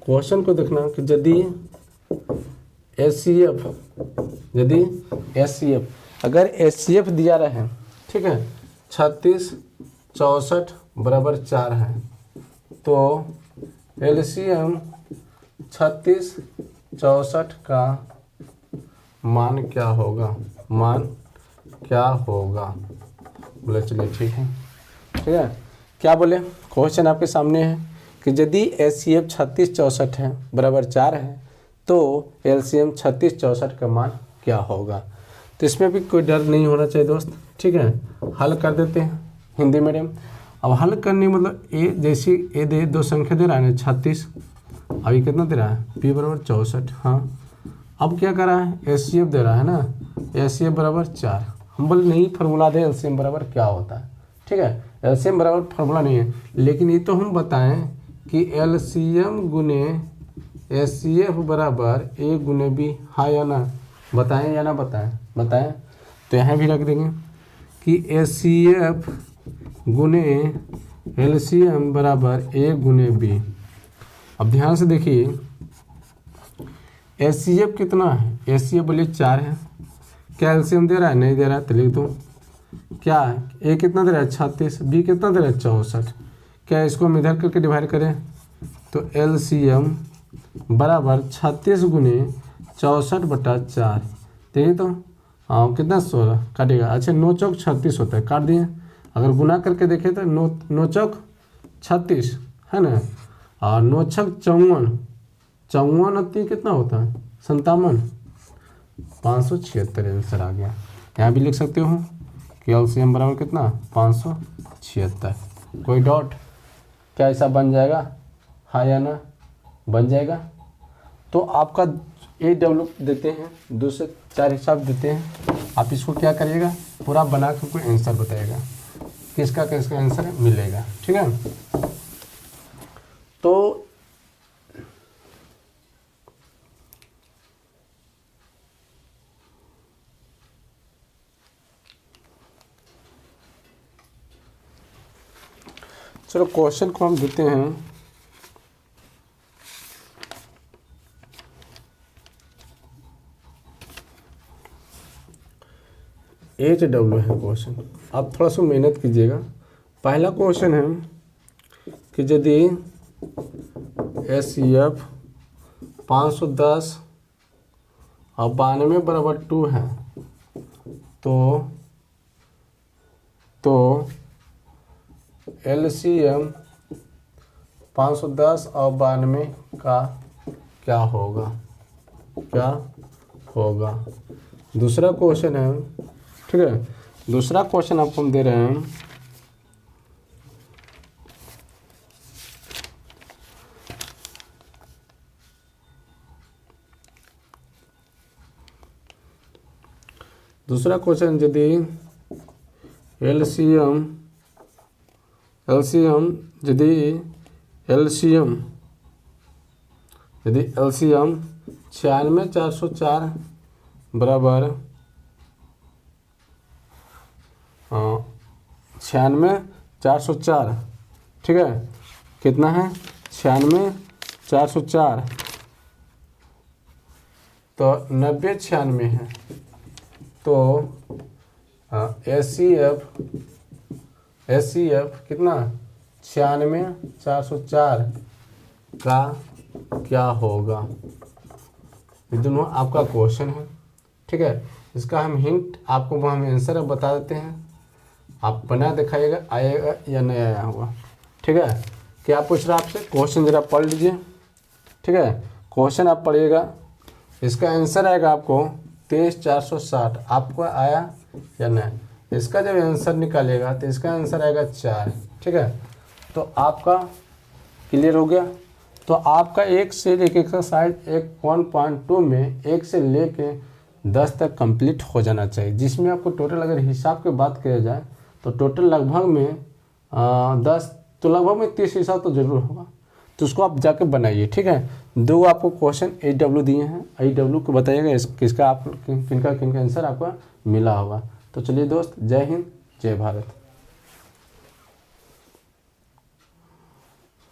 क्वेश्चन को देखना कि यदि अगर एचसीएफ दिया रहे, ठीक है, 36 64 बराबर 4 है, तो एलसीएम 36 64 का मान क्या होगा? बोले चलिए ठीक है। क्या बोले? क्वेश्चन आपके सामने है कि यदि एचसीएफ 36 64 है बराबर 4 है, तो एलसीएम 36 64 का मान क्या होगा? तो इसमें भी कोई डर नहीं होना चाहिए दोस्त, ठीक है। हल कर देते हैं हिंदी मीडियम। अब हल करने मतलब ए जैसी ए दे 2 संख्या दे रहा है ना 36, अभी कितना दे रहा है? पी बराबर 64, हाँ। अब क्या कर रहा है? एचसीएफ दे रहा है ना, एचसीएफ बराबर 4। हम बोले नहीं फार्मूला दे एलसीएम बराबर क्या होता है, ठीक है। एलसीएम बराबर फार्मूला नहीं है, लेकिन ये तो हम बताएं कि एलसीएम गुने एचसीएफ बराबर ए गुने बी, हाँ या ना? बताएं या ना बताएं। तो यहाँ भी रख देंगे कि एचसीएफ गुने एलसीएम बराबर ए गुने बी। अब ध्यान से देखिए एचसीएफ कितना है? एचसीएफ बोलिए 4 है। क्या एलसीएम दे रहा है? नहीं दे रहा है, तो लिख दूँ क्या है? ए कितना दे रहा है? 36, बी कितना दे रहा है? 64। क्या इसको हम इधर करके डिवाइड करें तो एलसीएम बराबर 36 गुने 64 बटा 4। देखिए तो हाँ कितना 16 काटेगा। अच्छा 9 चौक 36 होता है, काट दिए। अगर गुना करके देखें तो 9 चौक 36 है ना, और 9 छक 54, 54 अति कितना होता है? 57, 576 आंसर आ गया। यहाँ भी लिख सकते हो कि एलसीएम बराबर कितना? 576। कोई डाउट? क्या ऐसा बन जाएगा? हाँ या ना? बन जाएगा। तो आपका ए डब्ल्यू देते हैं, 2 से 4 हिसाब देते हैं, आप इसको क्या करिएगा? पूरा बना के कोई आंसर बताइएगा, किसका आंसर मिलेगा, ठीक है। तो चलो क्वेश्चन को हम देते हैं। एच डब्ल्यू है क्वेश्चन, आप थोड़ा सा मेहनत कीजिएगा। पहला क्वेश्चन है कि यदि एचसीएफ 510 और 92 बराबर 2 है, तो एलसीएम 510 और 92 का क्या होगा? दूसरा क्वेश्चन है, ठीक है, दूसरा क्वेश्चन आपको हम दे रहे हैं। दूसरा क्वेश्चन यदि एलसीएम यदि एलसीएम 96,404 बराबर 96,404, ठीक है, कितना है 96,404, तो 90-96 है, तो एस सी एफ कितना 96,404 का क्या होगा। ये दोनों आपका क्वेश्चन है, ठीक है। इसका हम हिंट आपको हम आंसर अब बता देते हैं, आप बना दिखाइएगा आएगा या नहीं आया होगा, ठीक है। क्या पूछ रहा आपसे, क्वेश्चन जरा पढ़ लीजिए, ठीक है। क्वेश्चन आप पढ़िएगा, इसका आंसर आएगा आपको 23,460, आपको आया या नहीं। इसका जब आंसर निकालिएगा तो इसका आंसर आएगा 4, ठीक है। तो आपका क्लियर हो गया। तो आपका 1 से एक एक्सरसाइज 1.2 में 1 से लेके 10 तक कंप्लीट हो जाना चाहिए, जिसमें आपको टोटल अगर हिसाब की बात किया जाए तो टोटल लगभग में 10 तो लगभग में 30 हिसाब तो जरूर होगा। तो उसको आप जाके बनाइए, ठीक है। 2 आपको क्वेश्चन AW दिए हैं, AW को बताइएगा किसका आप किनका आंसर आपका मिला होगा। तो चलिए दोस्त, जय हिंद जय भारत।